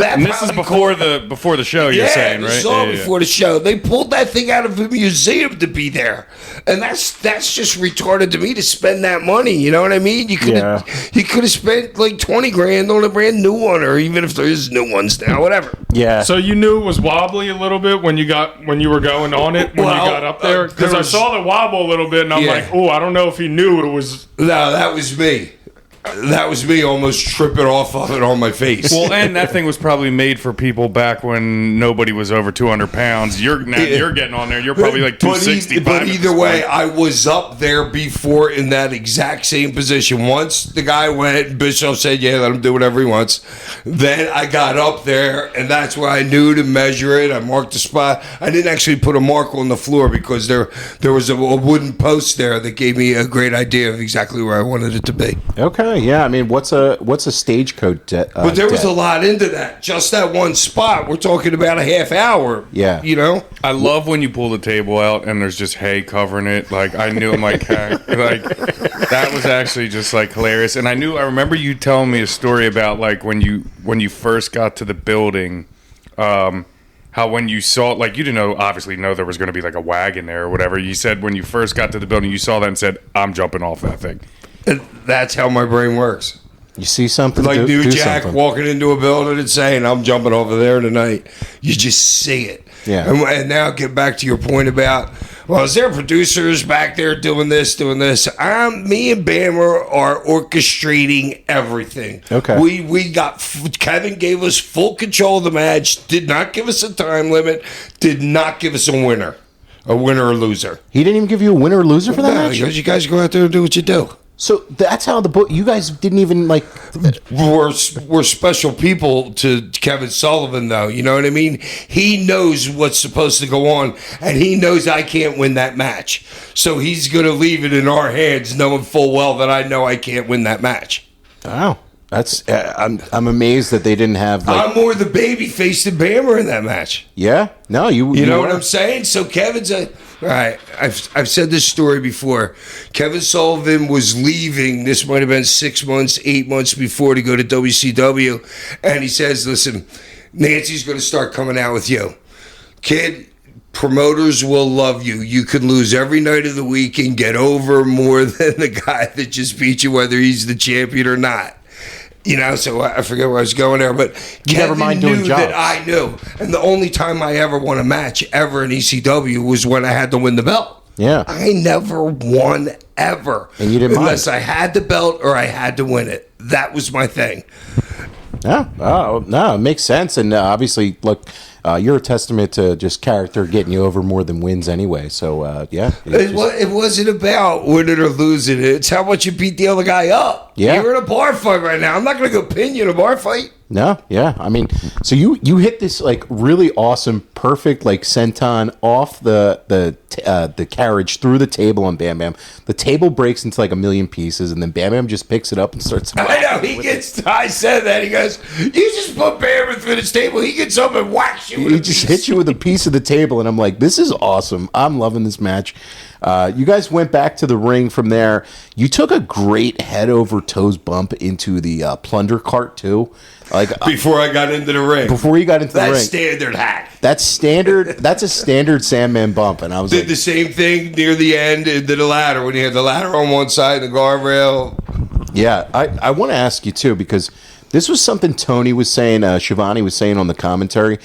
Speaker 3: And this is before the show. You're saying, right?
Speaker 4: This is all before the show. They pulled that thing out of a museum to be there, and that's just retarded to me to spend that money. You know what I mean? You could have spent like $20,000 on a brand new one, or even if there is new ones now, whatever.
Speaker 2: Yeah.
Speaker 5: So you knew it was wobbly a little bit when you were going on it when you got up there, because I saw the wobble a little bit, and I'm like, oh, I don't know if he knew it was.
Speaker 4: No, that was me. That was me almost tripping off of it on my face.
Speaker 3: Well, and that thing was probably made for people back when nobody was over 200 pounds. You're getting on there. You're probably like 265.
Speaker 4: But either way, I was up there before in that exact same position. Once the guy went, Bishop said, yeah, let him do whatever he wants. Then I got up there, and that's where I knew to measure it. I marked the spot. I didn't actually put a mark on the floor because there was a wooden post there that gave me a great idea of exactly where I wanted it to be.
Speaker 2: Okay, yeah. I mean, what's a stagecoach?
Speaker 4: But there was a lot into that. Just that one spot. We're talking about a half hour.
Speaker 2: Yeah.
Speaker 4: You know?
Speaker 3: I love when you pull the table out and there's just hay covering it. Like, I knew, I'm like that was actually just like hilarious. And I remember you telling me a story about like when you first got to the building, how when you saw, like, you didn't obviously know there was going to be like a wagon there or whatever. You said when you first got to the building, you saw that and said, I'm jumping off that thing.
Speaker 4: And that's how my brain works.
Speaker 2: You see something,
Speaker 4: Like
Speaker 2: do
Speaker 4: New Jack
Speaker 2: something.
Speaker 4: walking into a building and saying, I'm jumping over there tonight. You just see it.
Speaker 2: Yeah.
Speaker 4: And now get back to your point about, well, is there producers back there doing this, doing this? Me and Bammer are orchestrating everything.
Speaker 2: Okay.
Speaker 4: We got, Kevin gave us full control of the match, did not give us a time limit, did not give us a winner or loser.
Speaker 2: He didn't even give you a winner or loser for that
Speaker 4: No,
Speaker 2: match?
Speaker 4: because you guys go out there and do what you do.
Speaker 2: So that's how the book. You guys didn't even like.
Speaker 4: We're special people to Kevin Sullivan, though. You know what I mean? He knows what's supposed to go on, and he knows I can't win that match. So he's going to leave it in our hands, knowing full well that I know I can't win that match.
Speaker 2: Wow, that's. I'm amazed that they didn't have. Like,
Speaker 4: I'm more the baby face than Bammer in that match.
Speaker 2: yeah, no, you
Speaker 4: You know
Speaker 2: were.
Speaker 4: what I'm saying? So Kevin's all right, I've said this story before. Kevin Sullivan was leaving. This might have been 6 months, 8 months before to go to WCW. And he says, listen, Nancy's going to start coming out with you. Kid, promoters will love you. You could lose every night of the week and get over more than the guy that just beat you, whether he's the champion or not. You know, so I forget where I was going there, but
Speaker 2: You never
Speaker 4: Kevin
Speaker 2: mind doing
Speaker 4: knew
Speaker 2: jobs.
Speaker 4: that I knew. And the only time I ever won a match ever in ECW was when I had to win the belt.
Speaker 2: Yeah.
Speaker 4: I never won ever.
Speaker 2: And you didn't
Speaker 4: unless
Speaker 2: mind.
Speaker 4: I had the belt or I had to win it. That was my thing.
Speaker 2: Yeah, no, it makes sense, and obviously, look, you're a testament to just character getting you over more than wins anyway. So, yeah,
Speaker 4: It wasn't about winning or losing. It's how much you beat the other guy up.
Speaker 2: Yeah.
Speaker 4: You're in a bar fight right now. I'm not going to go pin you in a bar fight.
Speaker 2: no, yeah. I mean, so you hit this like really awesome, perfect like senton off the carriage through the table on Bam Bam. The table breaks into like a million pieces, and then Bam Bam just picks it up and starts.
Speaker 4: I know. I said that. He goes, you just put Bam through this table. He gets up and whacks you with
Speaker 2: He
Speaker 4: a
Speaker 2: just
Speaker 4: piece.
Speaker 2: hit you with a piece of the table, and I'm like, this is awesome. I'm loving this match. You guys went back to the ring from there. You took a great head over toes bump into the plunder cart too. Like
Speaker 4: Before I got into the ring.
Speaker 2: before you got into the
Speaker 4: That's
Speaker 2: ring.
Speaker 4: standard hack.
Speaker 2: That's standard. That's a standard Sandman bump, and I was
Speaker 4: Did
Speaker 2: like,
Speaker 4: the same thing near the end and did the ladder when you had the ladder on one side and the guardrail.
Speaker 2: yeah. I want to ask you too, because this was something Tony was saying. Shivani was saying on the commentary.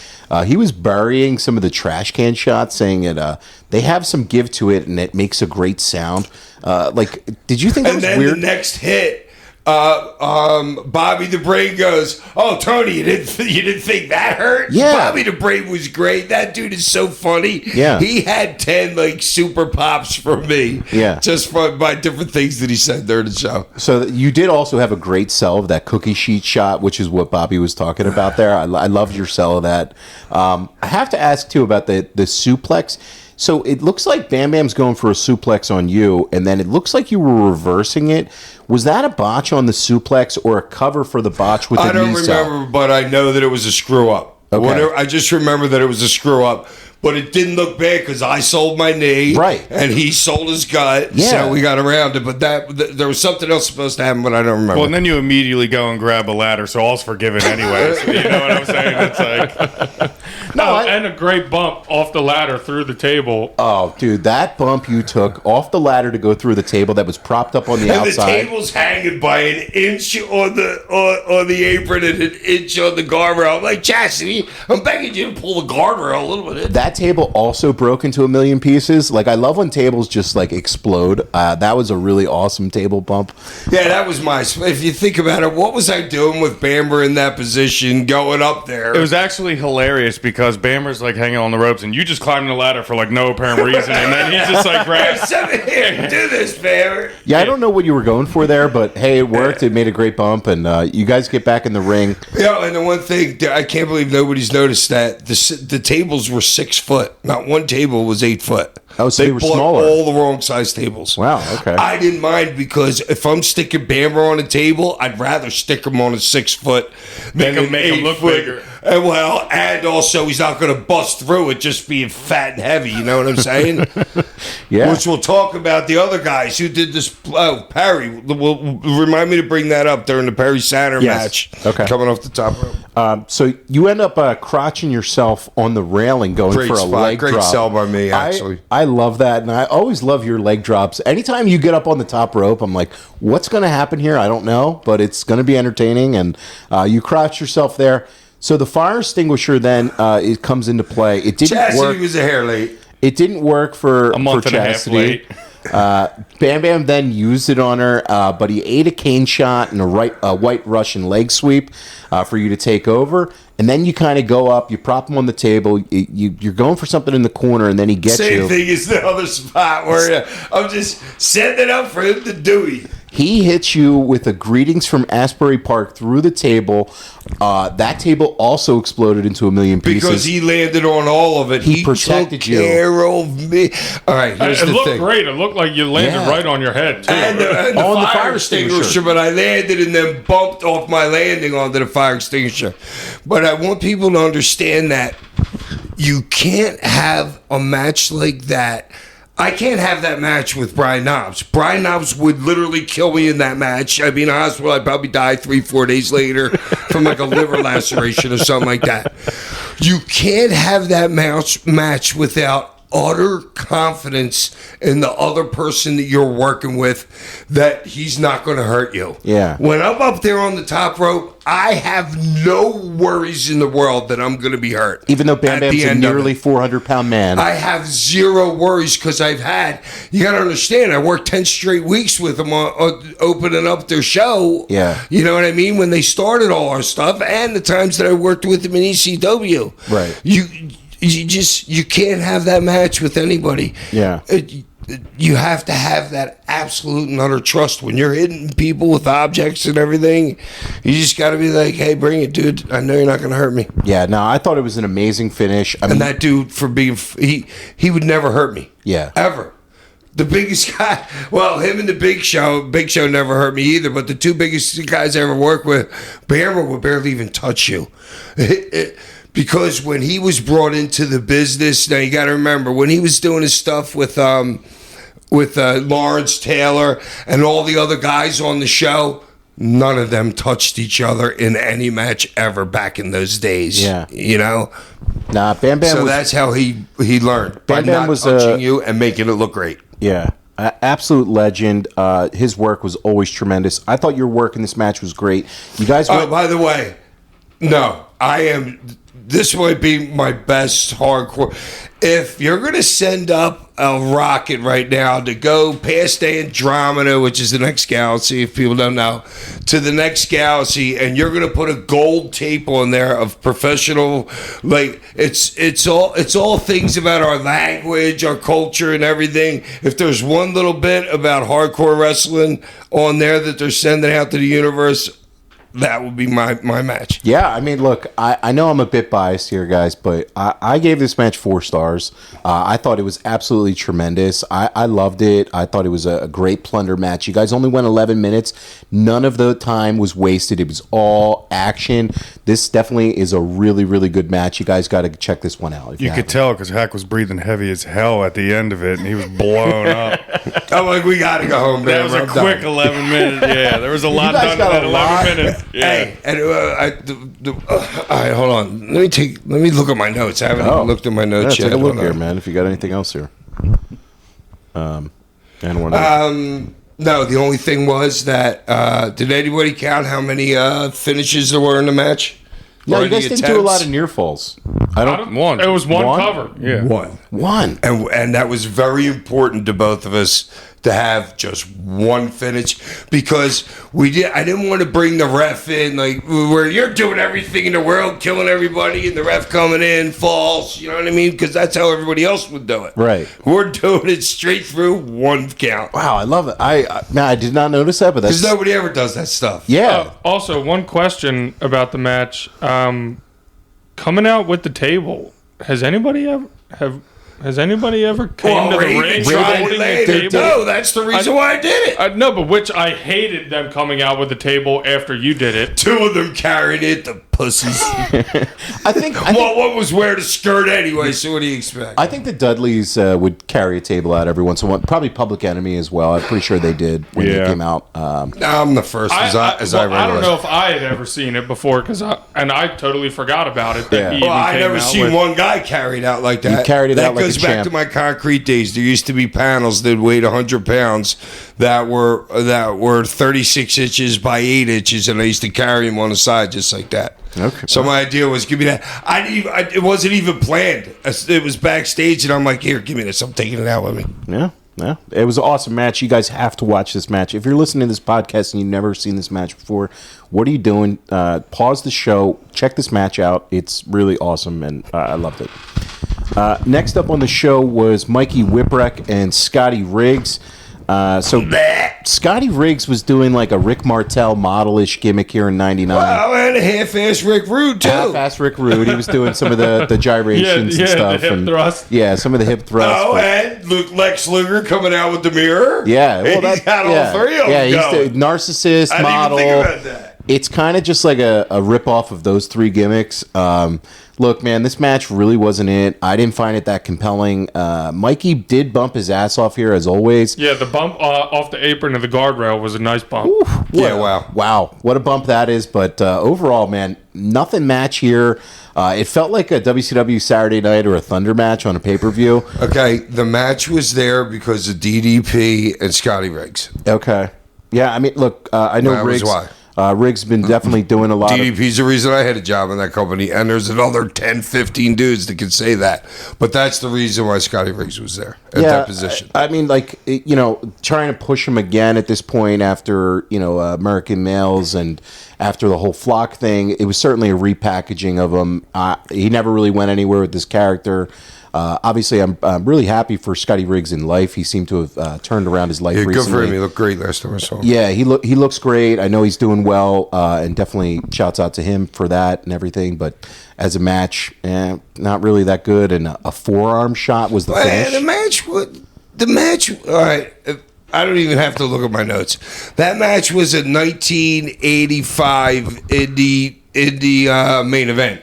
Speaker 2: He was burying some of the trash can shots, saying that they have some give to it, and it makes a great sound. Like, did you think that
Speaker 4: And
Speaker 2: was
Speaker 4: then
Speaker 2: weird?
Speaker 4: the next hit, Bobby the Brain goes, "Oh, Tony, you didn't think that hurt?"
Speaker 2: Yeah.
Speaker 4: Bobby the Brain was great. That dude is so funny.
Speaker 2: Yeah.
Speaker 4: He had 10 like super pops for me.
Speaker 2: Yeah.
Speaker 4: Just by different things that he said during the show.
Speaker 2: So you did also have a great sell of that cookie sheet shot, which is what Bobby was talking about there. I loved your sell of that. I have to ask too about the suplex. So it looks like Bam Bam's going for a suplex on you, and then it looks like you were reversing it. Was that a botch on the suplex or a cover for the botch with the
Speaker 4: I don't
Speaker 2: knee cell?
Speaker 4: remember, but I know that it was a screw up.
Speaker 2: Okay.
Speaker 4: I just remember that it was a screw up. But it didn't look bad because I sold my knee,
Speaker 2: Right.
Speaker 4: and he sold his gut,
Speaker 2: Yeah.
Speaker 4: so we got around it. But there was something else supposed to happen, but I don't remember.
Speaker 3: Well, and then you immediately go and grab a ladder, so all's forgiven anyways. You know what I'm saying? It's like,
Speaker 5: And a great bump off the ladder through the table.
Speaker 2: Oh, dude, that bump you took off the ladder to go through the table that was propped up on the
Speaker 4: and the
Speaker 2: outside.
Speaker 4: table's hanging by an inch on the apron and an inch on the guardrail. I'm like, Chastity, I'm begging you to pull the guardrail a little bit in.
Speaker 2: That table also broke into a million pieces. Like, I love when tables just like explode. That was a really awesome table bump.
Speaker 4: Yeah, that was my. If you think about it, what was I doing with Bamber in that position going up there?
Speaker 3: it was actually hilarious because Bammer's like hanging on the ropes, and you just climbing the ladder for like no apparent reason, and then he's just like,
Speaker 4: Hey,
Speaker 3: grabs.
Speaker 4: send it here. Do this, Bamber.
Speaker 2: Yeah, I don't know what you were going for there, but hey, it worked. It made a great bump, and you guys get back in the ring.
Speaker 4: Yeah, and the one thing I can't believe nobody's noticed that the tables were 6 foot. Not one table was 8 foot.
Speaker 2: Oh, so they were
Speaker 4: bought
Speaker 2: smaller.
Speaker 4: all the wrong size tables.
Speaker 2: Wow, okay.
Speaker 4: I didn't mind because if I'm sticking Bamber on a table, I'd rather stick him on a 6 foot than
Speaker 3: Make him
Speaker 4: an
Speaker 3: look
Speaker 4: 8 foot.
Speaker 3: bigger.
Speaker 4: And also he's not going to bust through it just being fat and heavy. You know what I'm saying?
Speaker 2: Yeah.
Speaker 4: Which we'll talk about the other guys who did this. Oh, Perry. Will remind me to bring that up during the Perry Saturn
Speaker 2: Yes.
Speaker 4: match.
Speaker 2: Okay.
Speaker 4: Coming off the top rope.
Speaker 2: So you end up crotching yourself on the railing going
Speaker 4: Great
Speaker 2: for a
Speaker 4: spot.
Speaker 2: leg
Speaker 4: Great
Speaker 2: drop.
Speaker 4: sell by me, actually.
Speaker 2: I love that, and I always love your leg drops. Anytime you get up on the top rope, I'm like, what's going to happen here? I don't know, but it's going to be entertaining, and you crotch yourself there. So the fire extinguisher then it comes into play. It didn't
Speaker 4: Chastity
Speaker 2: work.
Speaker 4: was a hair late.
Speaker 2: It didn't work for
Speaker 3: A month
Speaker 2: for
Speaker 3: and a half
Speaker 2: Chastity.
Speaker 3: late.
Speaker 2: Bam Bam then used it on her, but he ate a cane shot and a white Russian leg sweep for you to take over. And then you kind of go up, you prop him on the table, you're going for something in the corner, and then he gets
Speaker 4: Same
Speaker 2: you.
Speaker 4: thing as the other spot where I'm just setting it up for him to do it.
Speaker 2: He hits you with a greetings from Asbury Park through the table. That table also exploded into a million pieces.
Speaker 4: Because he landed on all of it.
Speaker 2: He protected
Speaker 4: took
Speaker 2: you.
Speaker 4: care of me. All right, here's
Speaker 5: It
Speaker 4: the
Speaker 5: looked
Speaker 4: thing.
Speaker 5: great. It looked like you landed
Speaker 2: Yeah.
Speaker 5: right on your head, too.
Speaker 4: And the
Speaker 2: On the
Speaker 4: fire
Speaker 2: fire
Speaker 4: extinguisher,
Speaker 2: extinguisher.
Speaker 4: but I landed and then bumped off my landing onto the fire extinguisher. But I want people to understand that you can't have a match like that. I can't have that match with Brian Knobs. Brian Knobs would literally kill me in that match. I'd be in a hospital. I'd probably die 3-4 days later from like a liver laceration or something like that. You can't have that match without utter confidence in the other person that you're working with that he's not going to hurt you.
Speaker 2: Yeah.
Speaker 4: When I'm up there on the top rope, I have no worries in the world that I'm going to be hurt.
Speaker 2: Even though Bam
Speaker 4: at
Speaker 2: Bam's
Speaker 4: the
Speaker 2: a
Speaker 4: end of
Speaker 2: nearly
Speaker 4: it.
Speaker 2: 400-pound man.
Speaker 4: I have zero worries because you got to understand, I worked 10 straight weeks with them on opening up their show.
Speaker 2: Yeah.
Speaker 4: You know what I mean? When they started all our stuff and the times that I worked with them in ECW.
Speaker 2: Right.
Speaker 4: You can't have that match with anybody.
Speaker 2: Yeah.
Speaker 4: You have to have that absolute and utter trust when you're hitting people with objects and everything. You just got to be like, hey, bring it, dude. I know you're not going to hurt me.
Speaker 2: Yeah, no, I thought it was an amazing finish. I mean,
Speaker 4: And that dude, for being, he would never hurt me.
Speaker 2: Yeah.
Speaker 4: Ever. The biggest guy, well, him and the Big Show never hurt me either, but the two biggest guys I ever worked with, Bammer would barely even touch you. Because when he was brought into the business, now you got to remember, when he was doing his stuff with Lawrence Taylor and all the other guys on the show, none of them touched each other in any match ever back in those days.
Speaker 2: Yeah.
Speaker 4: You know?
Speaker 2: nah, Bam Bam
Speaker 4: So
Speaker 2: was,
Speaker 4: that's how he learned. By
Speaker 2: Bam Bam
Speaker 4: not
Speaker 2: was,
Speaker 4: touching you and making it look great.
Speaker 2: yeah, absolute legend. His work was always tremendous. I thought your work in this match was great. You guys
Speaker 4: Oh,
Speaker 2: went,
Speaker 4: by the way, no, I am. This might be my best hardcore. If you're going to send up a rocket right now to go past Andromeda, which is the next galaxy, if people don't know, to the next galaxy, and you're going to put a gold tape on there of professional, like it's all things about our language, our culture, and everything. If there's one little bit about hardcore wrestling on there that they're sending out to the universe, that would be my match.
Speaker 2: yeah, I mean, look, I know I'm a bit biased here, guys, but I gave this match 4 stars. I thought it was absolutely tremendous. I loved it. I thought it was a great plunder match. You guys only went 11 minutes. None of the time was wasted. It was all action. This definitely is a really, really good match. You guys got to check this one out. If
Speaker 3: You could
Speaker 2: haven't.
Speaker 3: tell because Hack was breathing heavy as hell at the end of it, and he was blown up.
Speaker 4: I'm like, we got to go home,
Speaker 3: That
Speaker 4: man.
Speaker 3: was a
Speaker 4: I'm done.
Speaker 3: quick 11 minutes. Yeah, there was a lot
Speaker 2: guys
Speaker 3: done in
Speaker 2: got
Speaker 3: that
Speaker 2: a
Speaker 3: 11
Speaker 2: lot.
Speaker 3: minutes. Yeah.
Speaker 4: Hey, and all right, hold on. Let me look at my notes. I haven't even looked at my
Speaker 2: Yeah,
Speaker 4: notes
Speaker 2: take
Speaker 4: yet.
Speaker 2: a look
Speaker 4: Hold
Speaker 2: here,
Speaker 4: on.
Speaker 2: man, if you got anything else here. And one
Speaker 4: No, the only thing was that did anybody count how many finishes there were in the match?
Speaker 2: no,
Speaker 4: Or
Speaker 2: you guys
Speaker 4: the
Speaker 2: didn't do a lot
Speaker 4: attempts?
Speaker 2: of near falls. I don't.
Speaker 3: One.
Speaker 5: It was one
Speaker 2: One?
Speaker 5: cover.
Speaker 3: Yeah.
Speaker 4: One. And that was very important to both of us to have just one finish because I didn't want to bring the ref in like where you're doing everything in the world, killing everybody, and the ref coming in false. You know what I mean? Because that's how everybody else would do it.
Speaker 2: Right.
Speaker 4: We're doing it straight through, one count.
Speaker 2: Wow, I love it. Man, I did not notice that, but that's
Speaker 4: Because nobody ever does that stuff.
Speaker 2: yeah.
Speaker 5: Also, one question about the match. Coming out with the table. Has anybody ever came to the ring holding a table?
Speaker 4: No, that's the reason why I did it.
Speaker 5: No, but which I hated them coming out with the table after you did it.
Speaker 4: Two of them carried it, the pussies.
Speaker 2: I think
Speaker 4: Well, one was wearing a skirt anyway, so what do you expect?
Speaker 2: I think the Dudleys would carry a table out every once in a while. Probably Public Enemy as well. I'm pretty sure they did when they
Speaker 3: Yeah.
Speaker 2: came out.
Speaker 4: I'm the first, as I
Speaker 5: I don't
Speaker 4: realized.
Speaker 5: know if I had ever seen it before, and I totally forgot about it. That
Speaker 2: Yeah.
Speaker 5: he even
Speaker 4: Well, I
Speaker 5: came
Speaker 4: never
Speaker 5: out
Speaker 4: seen
Speaker 5: with.
Speaker 4: one guy carried out like that.
Speaker 2: carried it
Speaker 4: that
Speaker 2: out like
Speaker 4: goes
Speaker 2: a
Speaker 4: back
Speaker 2: champ.
Speaker 4: to my concrete days. There used to be panels that weighed 100 pounds that were 36 inches by 8 inches, and I used to carry them on the side just like that.
Speaker 2: Okay.
Speaker 4: So my idea was give me that. It wasn't even planned. It was backstage, and I'm like, here, give me this. I'm taking it out with me.
Speaker 2: Yeah. It was an awesome match. You guys have to watch this match. If you're listening to this podcast and you've never seen this match before, what are you doing? Pause the show. Check this match out. It's really awesome, and I loved it. Next up on the show was Mikey Whipwreck and Scotty Riggs. Scotty Riggs was doing like a Rick Martel model-ish gimmick here in '99.
Speaker 4: Well, and a half-ass Rick Rude, too.
Speaker 2: Half-ass Rick Rude. He was doing some of the gyrations
Speaker 5: Yeah,
Speaker 2: and stuff.
Speaker 5: the hip
Speaker 2: and,
Speaker 5: thrust.
Speaker 2: Yeah, some of the hip thrusts.
Speaker 4: Oh,
Speaker 2: but-
Speaker 4: and Lex Luger coming out with the mirror.
Speaker 2: yeah, well,
Speaker 4: He's got all three of them
Speaker 2: Yeah, he's
Speaker 4: going.
Speaker 2: the narcissist,
Speaker 4: I
Speaker 2: model.
Speaker 4: didn't even think about that.
Speaker 2: It's kind of just like a rip-off of those 3 gimmicks. Look, man, this match really wasn't it. I didn't find it that compelling. Mikey did bump his ass off here, as always.
Speaker 5: Yeah, the bump off the apron of the guardrail was a nice bump.
Speaker 4: Yeah, wow.
Speaker 2: Wow, what a bump that is. But overall, man, nothing match here. It felt like a WCW Saturday Night or a Thunder match on a pay-per-view.
Speaker 4: Okay, the match was there because of DDP and Scotty Riggs.
Speaker 2: Okay. Yeah, I mean, look, I know
Speaker 4: That was
Speaker 2: Riggs.
Speaker 4: why.
Speaker 2: Riggs been definitely doing a lot of...
Speaker 4: DDP's the reason I had a job in that company, and there's another 10, 15 dudes that can say that. But that's the reason why Scotty Riggs was there at that position.
Speaker 2: I mean, like, trying to push him again at this point after, American Males and after the whole Flock thing, it was certainly a repackaging of him. He never really went anywhere with this character. Obviously, I'm really happy for Scotty Riggs in life. He seemed to have turned around his life recently.
Speaker 4: Good for him. He looked great last time I saw him.
Speaker 2: Yeah, he looks great. I know he's doing well, and definitely shouts out to him for that and everything. But as a match, not really that good. And a forearm shot was the finish.
Speaker 4: The match. All right, I don't even have to look at my notes. That match was a 1985 in the main event.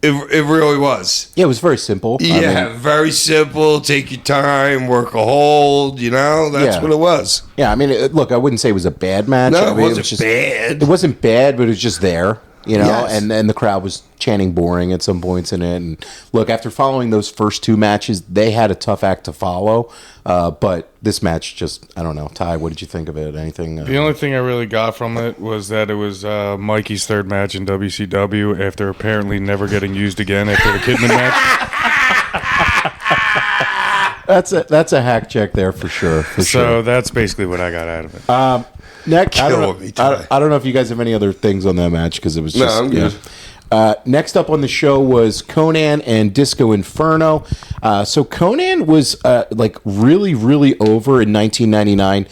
Speaker 4: It really was.
Speaker 2: Yeah, it was very simple.
Speaker 4: Very simple. Take your time, work a hold. That's what it was.
Speaker 2: Yeah, I mean, look, I wouldn't say it was a bad match.
Speaker 4: No,
Speaker 2: I mean,
Speaker 4: it wasn't bad.
Speaker 2: It wasn't bad, but it was just there.
Speaker 4: Yes.
Speaker 2: And the crowd was chanting boring at some points in it. And look, after following those first two matches, they had a tough act to follow. But this match just, I don't know. Ty, what did you think of it? Anything?
Speaker 3: The only thing I really got from it was that it was Mikey's third match in WCW after apparently never getting used again after the Kidman match.
Speaker 2: That's a hack check there for sure.
Speaker 3: So that's basically what I got out of it.
Speaker 2: Next, I
Speaker 4: Killing me, Ty.
Speaker 2: don't know if you guys have any other things on that match because it was just.
Speaker 4: No, I'm good.
Speaker 2: Next up on the show was Conan and Disco Inferno. So Conan was really, really over in 1999.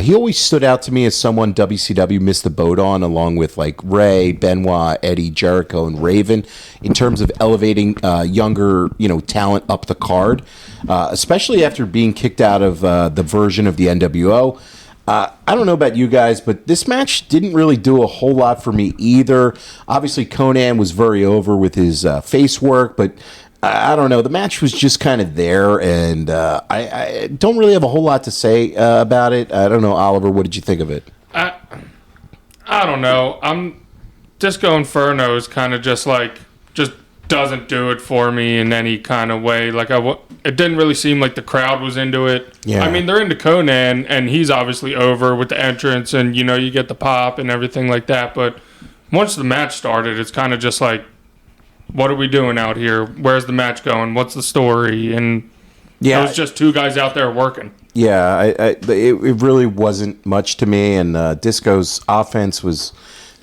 Speaker 2: He always stood out to me as someone WCW missed the boat on, along with like Ray, Benoit, Eddie, Jericho, and Raven, in terms of elevating younger talent up the card, especially after being kicked out of the version of the NWO. I don't know about you guys, but this match didn't really do a whole lot for me either. Obviously, Conan was very over with his face work, but I don't know. The match was just kind of there, and I don't really have a whole lot to say about it. I don't know, Oliver, what did you think of it?
Speaker 5: I don't know. Disco Inferno is kind of just doesn't do it for me in any kind of way. It didn't really seem like the crowd was into it.
Speaker 2: Yeah.
Speaker 5: I mean, they're into Conan, and he's obviously over with the entrance, and you get the pop and everything like that. But once the match started, it's kind of just like, what are we doing out here? Where's the match going? What's the story? And it was just two guys out there working.
Speaker 2: Yeah, it really wasn't much to me, and Disco's offense was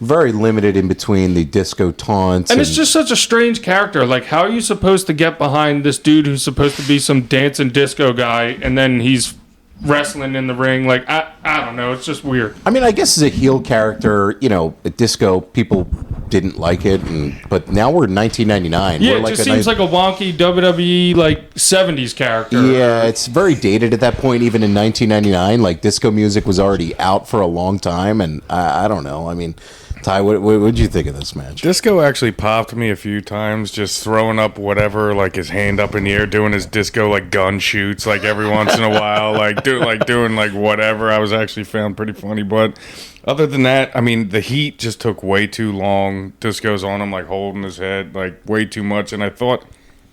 Speaker 2: very limited in between the disco taunts.
Speaker 5: And it's just such a strange character. Like, how are you supposed to get behind this dude who's supposed to be some dancing disco guy, and then he's wrestling in the ring? Like, I don't know. It's just weird.
Speaker 2: I mean, I guess as a heel character, at disco, people didn't like it, but now we're in 1999.
Speaker 5: Yeah,
Speaker 2: we're
Speaker 5: it just seems like a wonky WWE, 70s character.
Speaker 2: Yeah, it's very dated at that point, even in 1999. Like, disco music was already out for a long time, and I don't know. I mean, Ty, what did you think of this match?
Speaker 3: Disco actually popped me a few times, just throwing up whatever, like his hand up in the air, doing his disco gun shoots, every once in a while, doing whatever. I was actually found pretty funny, but other than that, I mean, the heat just took way too long. Disco's on him, holding his head, way too much, and I thought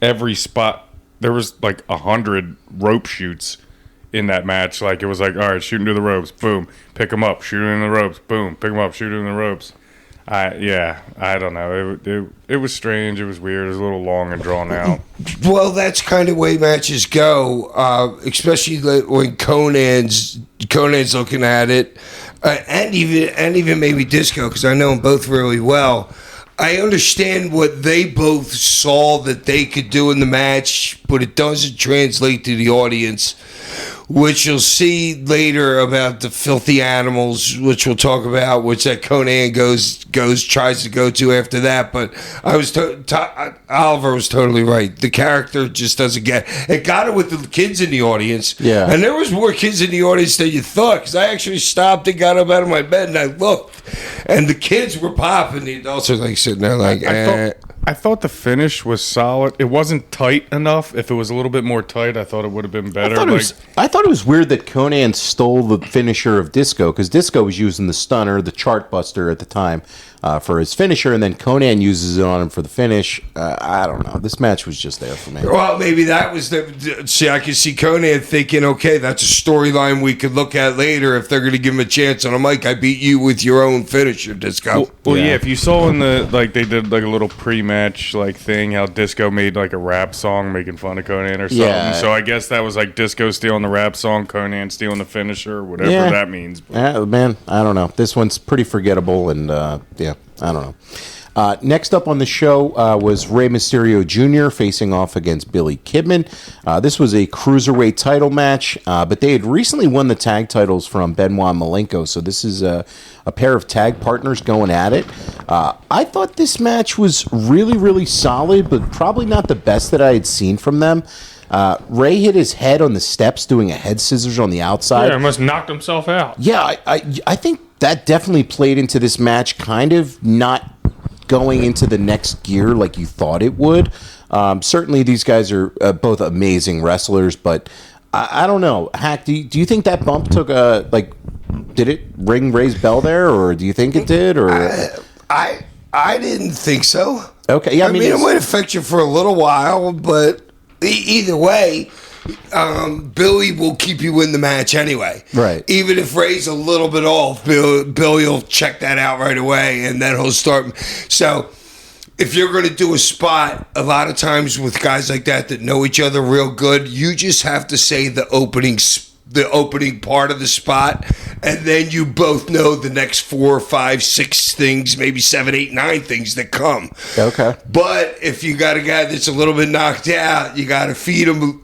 Speaker 3: every spot there was 100 rope shoots in that match. It was all right, shooting to the ropes, boom, pick him up, shoot in the ropes, boom, pick him up, shoot in the ropes. I don't know. It was strange. It was weird. It was a little long and drawn out.
Speaker 4: Well, that's kind of way matches go, especially when Conan's looking at it, and even maybe Disco, because I know them both really well. I understand what they both saw that they could do in the match, but it doesn't translate to the audience, which you'll see later about the filthy animals, which we'll talk about, which that Conan tries to go to after that. But Oliver was totally right. The character just doesn't get it. Got it with the kids in the audience.
Speaker 2: Yeah.
Speaker 4: And there was more kids in the audience than you thought, because I actually stopped and got up out of my bed and I looked, and the kids were popping. The adults are sitting there
Speaker 3: I thought the finish was solid. It wasn't tight enough. If it was a little bit more tight, I thought it would have been better.
Speaker 2: I thought it was weird that Conan stole the finisher of Disco, because Disco was using the stunner, the chart buster at the time, for his finisher, and then Conan uses it on him for the finish. I don't know. This match was just there for me.
Speaker 4: Well, maybe that was the. See, I can see Conan thinking, okay, that's a storyline we could look at later if they're going to give him a chance on a mic. I beat you with your own finisher, Disco.
Speaker 3: Well, yeah. If you saw in the they did like a little pre-match thing, how Disco made like a rap song making fun of Conan or something.
Speaker 2: Yeah.
Speaker 3: So I guess that was like Disco stealing the rap song, Conan stealing the finisher, whatever that means.
Speaker 2: Man, I don't know. This one's pretty forgettable, and I don't know. Next up on the show was Rey Mysterio Jr. facing off against Billy Kidman. This was a cruiserweight title match, but they had recently won the tag titles from Benoit and Malenko, so this is a pair of tag partners going at it. I thought this match was really, really solid, but probably not the best that I had seen from them. Ray hit his head on the steps doing a head scissors on the outside.
Speaker 5: Yeah, he must have knocked himself out.
Speaker 2: Yeah, I think that definitely played into this match, kind of not going into the next gear like you thought it would. Certainly, these guys are both amazing wrestlers, but I don't know. Hack, do you think that bump took did it ring Ray's bell there, or do you think it did? Or
Speaker 4: I didn't think so.
Speaker 2: Okay, yeah,
Speaker 4: I mean, it might affect you for a little while, but either way, Billy will keep you in the match anyway.
Speaker 2: Right.
Speaker 4: Even if Ray's a little bit off, Billy will check that out right away, and then he'll start. So if you're going to do a spot, a lot of times with guys like that know each other real good, you just have to say the opening part of the spot, and then you both know the next 4, 5, 6 things, maybe 7, 8, 9 things that come.
Speaker 2: Okay.
Speaker 4: But if you got a guy that's a little bit knocked out, you got to feed him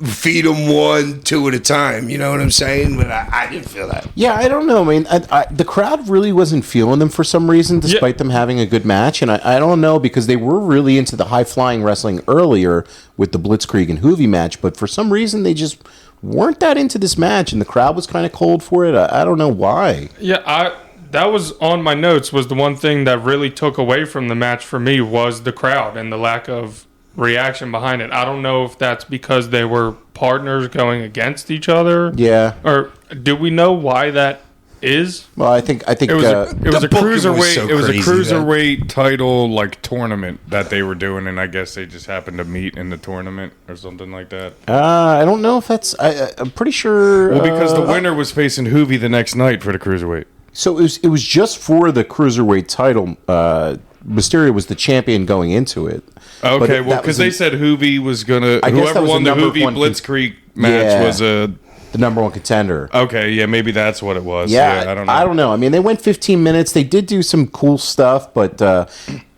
Speaker 4: 1, 2 at a time. You know what I'm saying? But I didn't feel that.
Speaker 2: Yeah, I don't know. I mean, the crowd really wasn't feeling them for some reason, despite them having a good match. And I don't know, because they were really into the high-flying wrestling earlier with the Blitzkrieg and Hoovy match, but for some reason they just weren't that into this match, and the crowd was kind of cold for it. I don't know why.
Speaker 5: Yeah, that was on my notes, was the one thing that really took away from the match for me was the crowd and the lack of reaction behind it. I don't know if that's because they were partners going against each other.
Speaker 2: Yeah.
Speaker 5: Or do we know why that is?
Speaker 2: Well, I think
Speaker 3: It was a cruiserweight.
Speaker 4: so
Speaker 3: It was a
Speaker 4: crazy,
Speaker 3: cruiserweight title tournament that they were doing, and I guess they just happened to meet in the tournament or something like that.
Speaker 2: I don't know if that's. I'm pretty sure.
Speaker 3: Well, because the winner was facing Hoovy the next night for the cruiserweight.
Speaker 2: So it was just for the cruiserweight title. Mysterio was the champion going into it.
Speaker 3: Okay, well, because they said Hoovy was gonna. Whoever won the Hoovy Blitzkrieg match was
Speaker 2: the number one contender.
Speaker 3: Okay, yeah, maybe that's what it was.
Speaker 2: Yeah,
Speaker 3: I don't know.
Speaker 2: I mean, they went 15 minutes. They did do some cool stuff, but I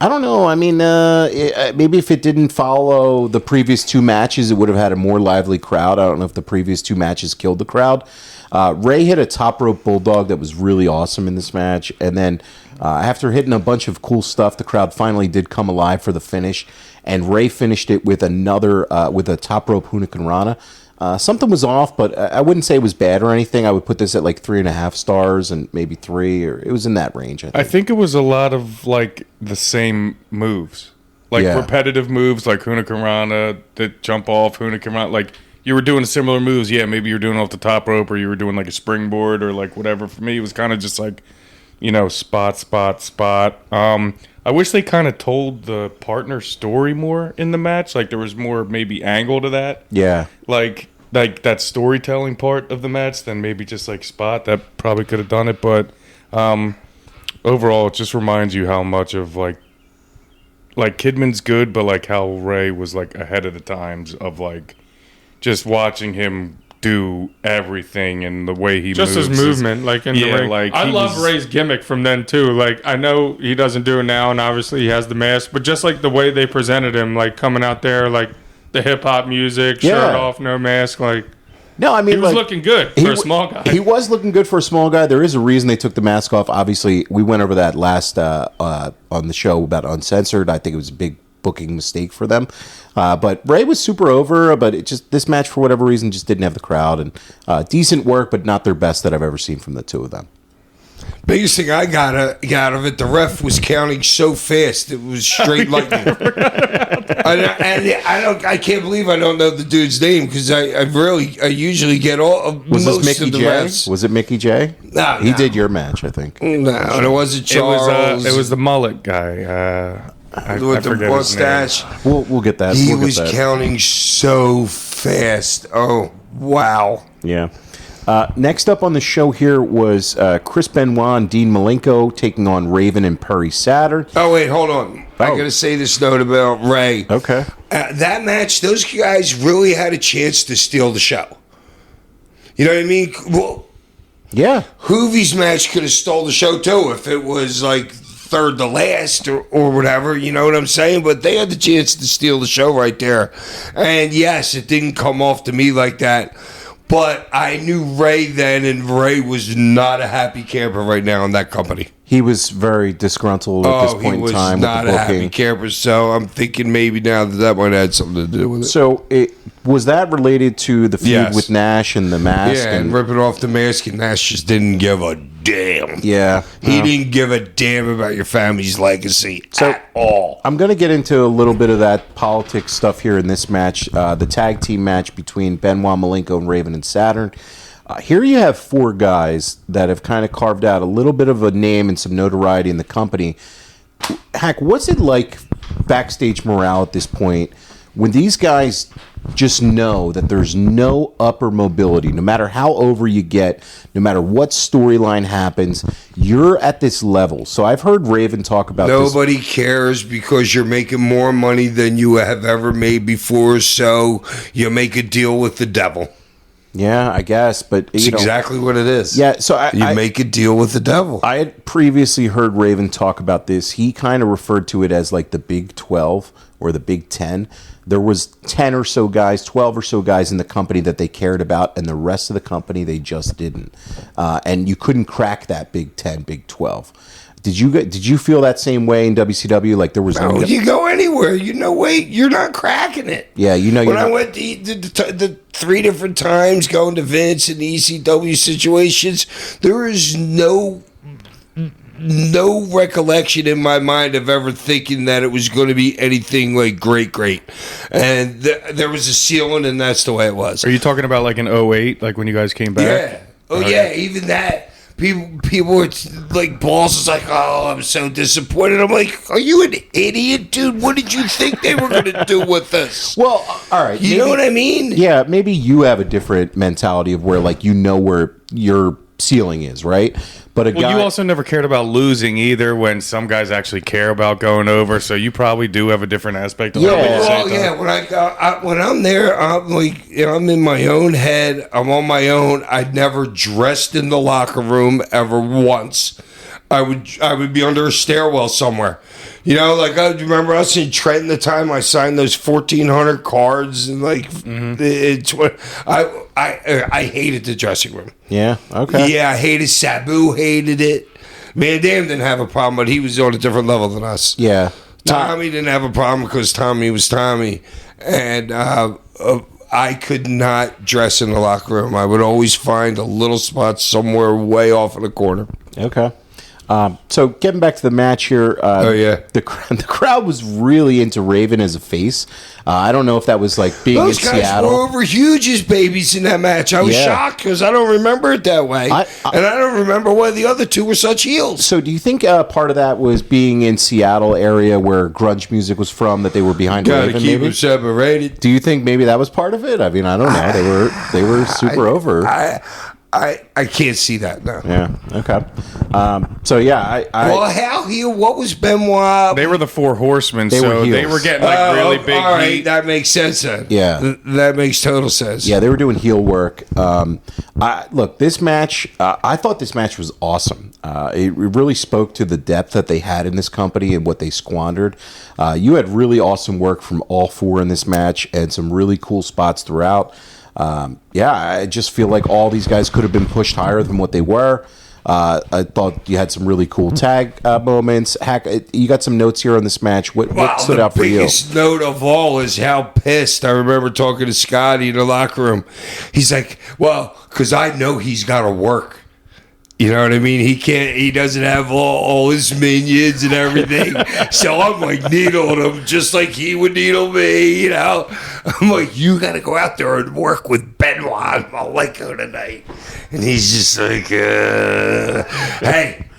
Speaker 2: don't know. I mean, maybe if it didn't follow the previous 2 matches, it would have had a more lively crowd. I don't know if the previous 2 matches killed the crowd. Ray hit a top rope bulldog that was really awesome in this match, and then after hitting a bunch of cool stuff, the crowd finally did come alive for the finish, and Ray finished it with with a top rope Hurricane Rana. Something was off, but I wouldn't say it was bad or anything. I would put this at 3.5 stars and maybe 3, or it was in that range.
Speaker 3: I think it was a lot of the same moves, repetitive moves, like Hurricane Rana, that jump off Hurricane Rana. You were doing similar moves. Yeah, maybe you were doing off the top rope, or you were doing a springboard, or whatever. For me, it was kind of just spot. I wish they kind of told the partner story more in the match. There was more maybe angle to that.
Speaker 2: Yeah.
Speaker 3: Like that storytelling part of the match than maybe just spot. That probably could have done it. But overall, it just reminds you how much of Kidman's good, but how Ray was ahead of the times of just watching him do everything and the way he
Speaker 5: just
Speaker 3: moves.
Speaker 5: His movement, in the ring. I love Ray's gimmick from then too. I know he doesn't do it now, and obviously he has the mask, but just the way they presented him, coming out there, the hip hop music, shirt off, no mask,
Speaker 2: No, I mean,
Speaker 5: he was looking good for a small guy.
Speaker 2: He was looking good for a small guy. There is a reason they took the mask off. Obviously, we went over that last on the show about Uncensored. I think it was a big booking mistake for them. But Ray was super over, but this match, for whatever reason, just didn't have the crowd. And decent work, but not their best that I've ever seen from the two of them.
Speaker 4: Biggest thing I got out of it, the ref was counting so fast it was straight lightning. I can't believe I don't know the dude's name because I usually get all.
Speaker 2: Was
Speaker 4: most
Speaker 2: this Mickey
Speaker 4: of the
Speaker 2: J?
Speaker 4: refs.
Speaker 2: Was it Mickey J?
Speaker 4: No,
Speaker 2: He
Speaker 4: no.
Speaker 2: did your match, I think.
Speaker 4: No, it wasn't Charles.
Speaker 3: It was the mullet guy. I
Speaker 4: with the
Speaker 3: forget his name.
Speaker 4: mustache.
Speaker 2: We'll get that.
Speaker 4: He
Speaker 2: We'll get
Speaker 4: was
Speaker 2: that.
Speaker 4: counting so fast. Oh, wow.
Speaker 2: Yeah. Next up on the show here was Chris Benoit and Dean Malenko taking on Raven and Perry Saturn.
Speaker 4: Oh, wait, hold on. I got to say this note about Ray.
Speaker 2: Okay.
Speaker 4: That match, those guys really had a chance to steal the show. You know what I mean? Well,
Speaker 2: Yeah.
Speaker 4: Hoovie's match could have stole the show, too, if it was like third to last or whatever. You know what I'm saying? But they had the chance to steal the show right there. And yes, it didn't come off to me like that. But I knew Ray then, and Ray was not a happy camper right now in that company.
Speaker 2: He was very disgruntled at this point in time
Speaker 4: he was not
Speaker 2: with
Speaker 4: a
Speaker 2: the
Speaker 4: happy
Speaker 2: booking.
Speaker 4: camper. So I'm thinking maybe now that might have had something to do with it.
Speaker 2: So was that related to the feud
Speaker 4: Yes.
Speaker 2: with Nash and the mask?
Speaker 4: Yeah, and ripping off the mask, and Nash just didn't give a damn.
Speaker 2: Yeah.
Speaker 4: He didn't give a damn about your family's legacy at all.
Speaker 2: I'm going to get into a little bit of that politics stuff here in this match, the tag team match between Benoit, Malenko, and Raven and Saturn. Here you have four guys that have kind of carved out a little bit of a name and some notoriety in the company. Hack, what's it like backstage morale at this point when these guys just know that there's no upper mobility, no matter how over you get, no matter what storyline happens, you're at this level. So I've heard Raven talk about this.
Speaker 4: Nobody cares because you're making more money than you have ever made before, so you make a deal with the devil.
Speaker 2: Yeah, I guess, but
Speaker 4: It's exactly what it is.
Speaker 2: Yeah, so
Speaker 4: you make a deal with the devil.
Speaker 2: I had previously heard Raven talk about this. He kind of referred to it as like the Big 12 or the Big 10. There was 10 or so guys, 12 or so guys in the company that they cared about, and the rest of the company they just didn't. And you couldn't crack that Big 10, Big 12. Did you feel that same way in WCW? Like there was
Speaker 4: No, you go anywhere. Wait, you're not cracking it.
Speaker 2: Yeah, you're
Speaker 4: When I
Speaker 2: not.
Speaker 4: went the 3 different times going to Vince and the ECW situations, there is no recollection in my mind of ever thinking that it was going to be anything like great. And there was a ceiling, and that's the way it was.
Speaker 3: Are you talking about like in 08, like when you guys came back?
Speaker 4: Yeah. Oh, yeah, even that. People were like, balls is like, oh, I'm so disappointed. I'm like, are you an idiot, dude? What did you think they were going to do with us?
Speaker 2: Well, all right.
Speaker 4: You know what I mean?
Speaker 2: Yeah, maybe you have a different mentality of where like you know where your ceiling is, right? But a
Speaker 3: Well,
Speaker 2: guy.
Speaker 3: you also never cared about losing either when some guys actually care about going over, so you probably do have a different aspect of
Speaker 2: Yeah.
Speaker 3: it. at the same
Speaker 4: Well,
Speaker 3: time.
Speaker 4: yeah. When I'm there, I'm like, I'm in my own head. I'm on my own. I'd never dressed in the locker room ever once. I would be under a stairwell somewhere. You know, like I remember us in Trenton the time I signed those 1,400 cards, and like it's what I hated the dressing room.
Speaker 2: Yeah, okay.
Speaker 4: Yeah, I hated Sabu, hated it. Van Dam didn't have a problem, but he was on a different level than us.
Speaker 2: Yeah.
Speaker 4: Tommy didn't have a problem because Tommy was Tommy, and I could not dress in the locker room. I would always find a little spot somewhere way off in the corner.
Speaker 2: Okay. So getting back to the match here, the crowd was really into Raven as a face. I don't know if that was like being
Speaker 4: Those
Speaker 2: in
Speaker 4: guys
Speaker 2: Seattle.
Speaker 4: were over huge as babies in that match. I was
Speaker 2: Yeah.
Speaker 4: shocked because I don't remember it that way, and I don't remember why the other two were such heels.
Speaker 2: So do you think part of that was being in Seattle area where grunge music was from, that they were behind
Speaker 4: Gotta
Speaker 2: Raven?
Speaker 4: keep
Speaker 2: Maybe?
Speaker 4: them separated.
Speaker 2: Do you think maybe that was part of it? I mean, I don't know. They were super over.
Speaker 4: I can't see that now.
Speaker 2: Yeah. Okay. So yeah,
Speaker 4: Well, hell, what was Benoit?
Speaker 3: They were the Four Horsemen,
Speaker 2: They were
Speaker 3: so they
Speaker 2: heels.
Speaker 3: were getting like really big
Speaker 4: All right,
Speaker 3: heat.
Speaker 4: that makes sense then.
Speaker 2: Yeah.
Speaker 4: That makes total sense.
Speaker 2: Yeah, they were doing heel work. Look, this match, I thought this match was awesome. It really spoke to the depth that they had in this company and what they squandered. You had really awesome work from all four in this match and some really cool spots throughout. I just feel like all these guys could have been pushed higher than what they were. I thought you had some really cool tag moments. Hack, you got some notes here on this match. What stood out for you?
Speaker 4: The biggest note of all is how pissed. I remember talking to Scotty in the locker room. He's like, well, because I know he's got to work. You know what I mean? He doesn't have all his minions and everything. So I'm like needling him just like he would needle me, you know? I'm like, you got to go out there and work with Benoit on Malenko tonight. And he's just like, hey,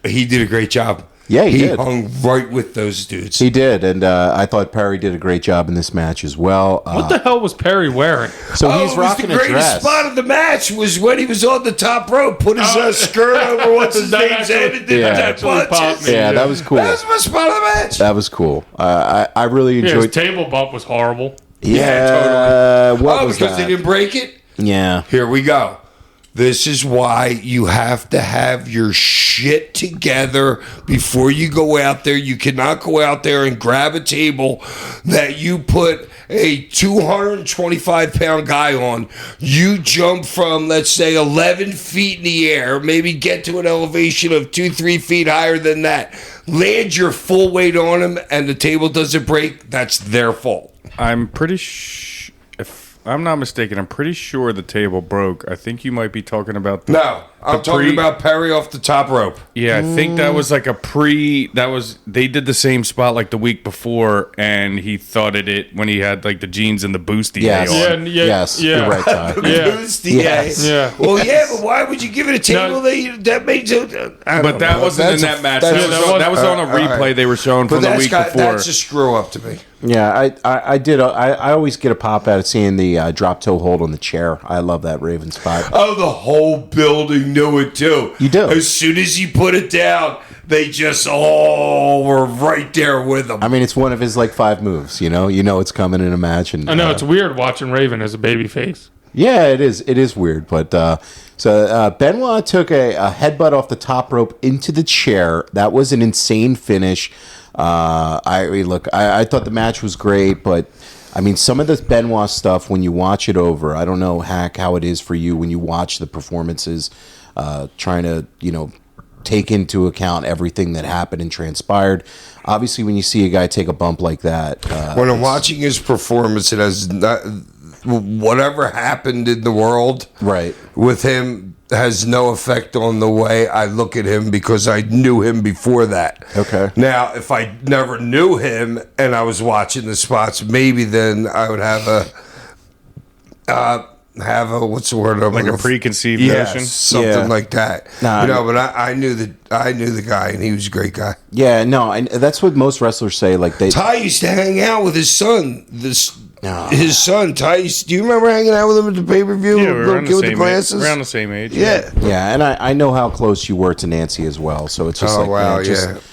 Speaker 4: he did a great job.
Speaker 2: Yeah, he did.
Speaker 4: Hung right with those dudes.
Speaker 2: He did, and I thought Perry did a great job in this match as well.
Speaker 5: What the hell was Perry wearing?
Speaker 2: So he's rocking
Speaker 4: the
Speaker 2: a
Speaker 4: greatest
Speaker 2: dress.
Speaker 4: spot of the match was when he was on the top rope, put his skirt over what's his
Speaker 5: That
Speaker 4: name's head, and did
Speaker 2: yeah,
Speaker 4: that
Speaker 5: actually popped
Speaker 4: punches.
Speaker 5: me.
Speaker 2: Yeah, that was cool.
Speaker 4: That was my spot of the match.
Speaker 2: That was cool. I really
Speaker 5: Yeah, his
Speaker 2: enjoyed.
Speaker 5: table bump was horrible.
Speaker 2: Yeah,
Speaker 4: totally.
Speaker 2: What was
Speaker 4: because
Speaker 2: that?
Speaker 4: they didn't break it?
Speaker 2: Yeah.
Speaker 4: Here we go. This is why you have to have your shit together before you go out there. You cannot go out there and grab a table that you put a 225-pound guy on. You jump from, let's say, 11 feet in the air, maybe get to an elevation of 2-3 feet higher than that. Land your full weight on him, and the table doesn't break. That's their fault.
Speaker 3: I'm pretty if I'm not mistaken, I'm pretty sure the table broke. I think you might be talking about
Speaker 4: No, I'm talking about Perry off the top rope.
Speaker 3: Yeah, I think that was like they did the same spot like the week before, and he thudded it when he had like the jeans and the boosty
Speaker 2: Yes.
Speaker 3: on.
Speaker 2: Yes. You're right, Ty.
Speaker 4: Yes.
Speaker 5: Yeah.
Speaker 4: Well, yeah, but why would you give it a table that made so?
Speaker 3: But that wasn't in that match. That was on a replay they were showing from the week before.
Speaker 4: That's a screw up to me.
Speaker 2: Yeah, I did. I always get a pop out of seeing the drop toe hold on the chair. I love that Raven spot.
Speaker 4: Oh, the whole building knew it too.
Speaker 2: You do.
Speaker 4: As soon as he put it down, they just all were right there with him.
Speaker 2: I mean, it's one of his like 5 moves. You know it's coming in a match. And
Speaker 5: I know it's weird watching Raven as a babyface.
Speaker 2: Yeah, it is. It is weird, but Benoit took a headbutt off the top rope into the chair. That was an insane finish. I thought the match was great, but I mean, some of the Benoit stuff when you watch it over, I don't know, Hack, how it is for you when you watch the performances, trying to take into account everything that happened and transpired. Obviously, when you see a guy take a bump like that,
Speaker 4: when I'm watching his performance, it has not. Whatever happened in the world
Speaker 2: right
Speaker 4: with him has no effect on the way I look at him because I knew him before that.
Speaker 2: Okay.
Speaker 4: Now, if I never knew him and I was watching the spots, maybe then I would have a what's the word?
Speaker 3: Like a preconceived notion,
Speaker 4: something like that.
Speaker 2: Nah,
Speaker 4: but I knew the guy, and he was a great guy.
Speaker 2: Yeah, no, and that's what most wrestlers say. Like
Speaker 4: Ty used to hang out with his son.
Speaker 2: No.
Speaker 4: His son, Ty. Do you remember hanging out with him at the pay-per-view?
Speaker 3: Yeah, we were
Speaker 4: Little kid with the glasses.
Speaker 3: around the same age.
Speaker 4: Yeah.
Speaker 2: Yeah, and I know how close you were to Nancy as well, so it's just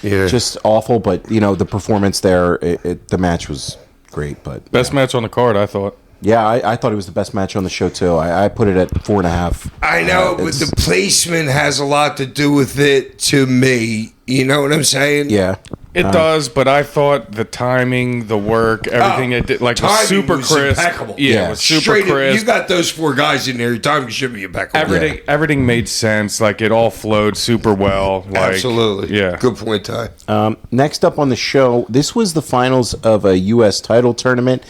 Speaker 2: just awful. But the performance there, the match was great. But
Speaker 3: Best match on the card, I thought.
Speaker 2: yeah, I thought it was the best match on the show too. I put it at 4.5.
Speaker 4: I know, but the placement has a lot to do with it to me. You know what I'm saying?
Speaker 2: Yeah,
Speaker 3: It does, but I thought the timing, the work, everything it did, like was
Speaker 4: timing
Speaker 3: super
Speaker 4: was
Speaker 3: crisp.
Speaker 4: impeccable.
Speaker 3: Yeah, it was super
Speaker 4: Straight in,
Speaker 3: crisp.
Speaker 4: you got those 4 guys in there. Your timing should be impeccable.
Speaker 3: Everything made sense. Like it all flowed super well. Like,
Speaker 4: Absolutely.
Speaker 3: Yeah.
Speaker 4: Good point, Ty.
Speaker 2: next up on the show, this was the finals of a U.S. title tournament.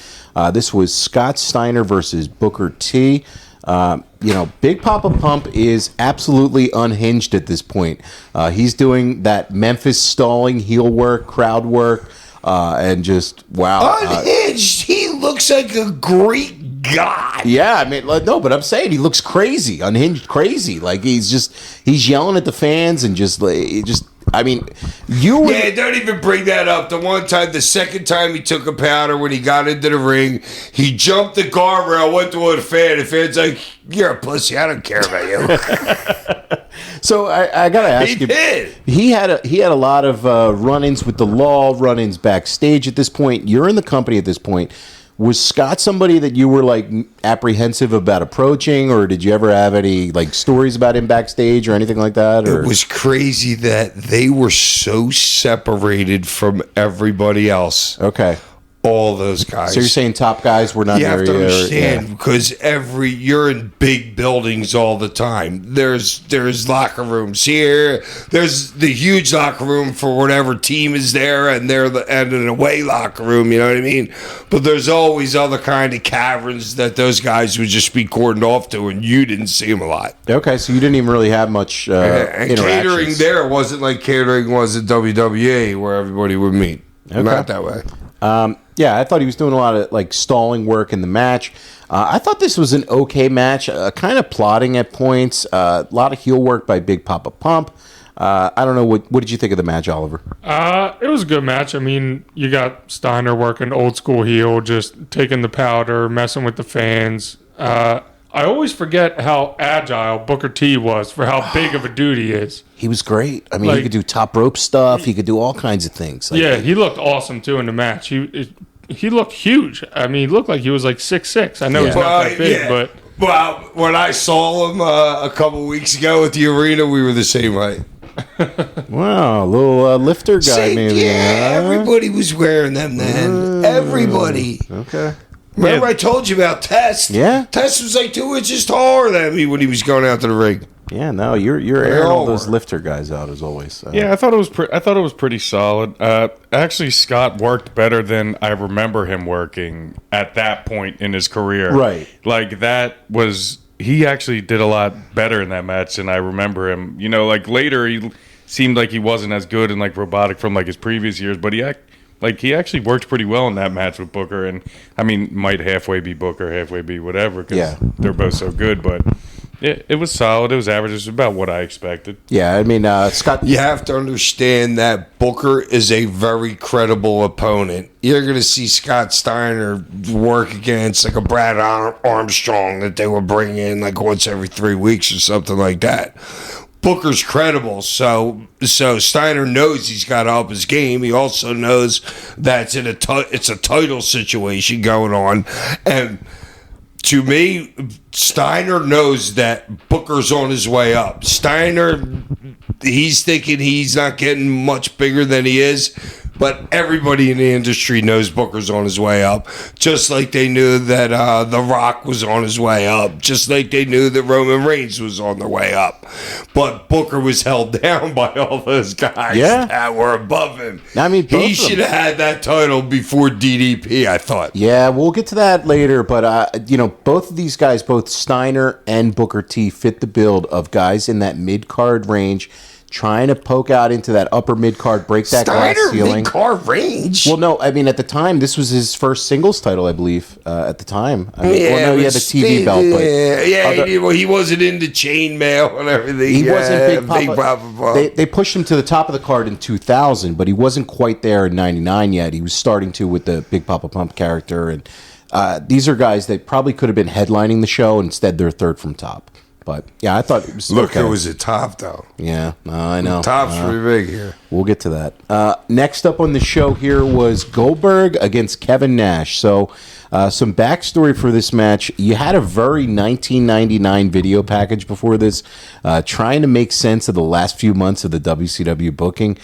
Speaker 2: This was Scott Steiner versus Booker T. Big Papa Pump is absolutely unhinged at this point. He's doing that Memphis stalling heel work, crowd work, and just wow.
Speaker 4: Unhinged. He looks like a Greek god.
Speaker 2: Yeah, I mean, no, but I'm saying he looks crazy, unhinged, crazy. Like he's yelling at the fans and I mean,
Speaker 4: Yeah, don't even bring that up. The second time he took a powder when he got into the ring, he jumped the guardrail, went to a fan. The fan's like, "You're a pussy. I don't care about you."
Speaker 2: So I gotta ask you.
Speaker 4: He did.
Speaker 2: He had a lot of run-ins with the law, run-ins backstage. At this point, you're in the company. At this point, was Scott somebody that you were like apprehensive about approaching, or did you ever have any like stories about him backstage or anything like that? Or?
Speaker 4: It was crazy that they were so separated from everybody else.
Speaker 2: Okay.
Speaker 4: All those guys.
Speaker 2: So you're saying top guys were not
Speaker 4: You
Speaker 2: near
Speaker 4: have to
Speaker 2: you, or-
Speaker 4: understand
Speaker 2: yeah.
Speaker 4: because you're in big buildings all the time. There's locker rooms here. There's the huge locker room for whatever team is there, and and an away locker room. You know what I mean? But there's always other kind of caverns that those guys would just be cordoned off to, and you didn't see them a lot.
Speaker 2: Okay, so you didn't even really have much
Speaker 4: And catering
Speaker 2: interactions.
Speaker 4: there wasn't like catering was at WWE, where everybody would meet. Not that way.
Speaker 2: Yeah, I thought he was doing a lot of like stalling work in the match. I thought this was an okay match, kind of plotting at points. A lot of heel work by Big Papa Pump. I don't know what did you think of the match, Oliver?
Speaker 5: It was a good match. I mean, you got Steiner working old school heel, just taking the powder, messing with the fans. I always forget how agile Booker T was for how big of a dude he is.
Speaker 2: He was great. I mean, he
Speaker 5: Like-
Speaker 2: could do top rope stuff. He could do all kinds of things. Like,
Speaker 5: Yeah, he looked awesome too in the match. He looked huge. I mean, he looked like he was like 6'6". I know he's
Speaker 2: Yeah.
Speaker 5: not that big, but
Speaker 4: Well, when I saw him a couple weeks ago at the arena, we were the same height.
Speaker 2: wow, a little lifter guy, maybe.
Speaker 4: Yeah,
Speaker 2: huh?
Speaker 4: everybody was wearing them then. Everybody.
Speaker 2: Okay.
Speaker 4: Remember I told you about Test?
Speaker 2: Yeah.
Speaker 4: Test was like 2 inches taller than me when he was going out to the ring.
Speaker 2: Yeah, no, you're airing all
Speaker 4: all
Speaker 2: those
Speaker 4: were.
Speaker 2: lifter guys out as always.
Speaker 3: Yeah, I thought it was pretty solid. Actually, Scott worked better than I remember him working at that point in his career.
Speaker 2: Right.
Speaker 3: Like he actually did a lot better in that match than I remember him. You know, like later he seemed like he wasn't as good and like robotic from like his previous years, but he actually worked pretty well in that match with Booker. And I mean, might halfway be Booker, halfway be whatever, because
Speaker 2: Yeah.
Speaker 3: they're both so good. But it was solid. It was average. It was about what I expected.
Speaker 2: Yeah, I mean, Scott.
Speaker 4: You have to understand that Booker is a very credible opponent. You're going to see Scott Steiner work against like a Brad Armstrong that they would bring in like once every 3 weeks or something like that. Booker's credible, so Steiner knows he's got to up his game. He also knows that it's a title situation going on, and to me, Steiner knows that Booker's on his way up. Steiner, he's thinking he's not getting much bigger than he is, but everybody in the industry knows Booker's on his way up. Just like they knew that The Rock was on his way up. Just like they knew that Roman Reigns was on their way up. But Booker was held down by all those guys that were above him.
Speaker 2: I mean, both
Speaker 4: he
Speaker 2: of them.
Speaker 4: should have had that title before DDP, I thought.
Speaker 2: Yeah, we'll get to that later, but both of these guys, both Steiner and Booker T, fit the build of guys in that mid-card range, trying to poke out into that upper mid-card, break that glass
Speaker 4: Steiner
Speaker 2: ceiling.
Speaker 4: mid-card range?
Speaker 2: Well, no, I mean, at the time, this was his first singles title, I believe, at the time. I mean, well, no, he had the TV belt, but...
Speaker 4: he wasn't into chainmail and everything.
Speaker 2: He wasn't Big Papa.
Speaker 4: Papa.
Speaker 2: They pushed him to the top of the card in 2000, but he wasn't quite there in 99 yet. He was starting to with the Big Papa Pump character. And these are guys that probably could have been headlining the show. Instead, they're third from top. But, yeah, I thought it was
Speaker 4: Look,
Speaker 2: okay.
Speaker 4: it was a top, though.
Speaker 2: Yeah, I know.
Speaker 4: Top's pretty big here.
Speaker 2: We'll get to that. Next up on the show here was Goldberg against Kevin Nash. So, some backstory for this match. You had a very 1999 video package before this, trying to make sense of the last few months of the WCW booking.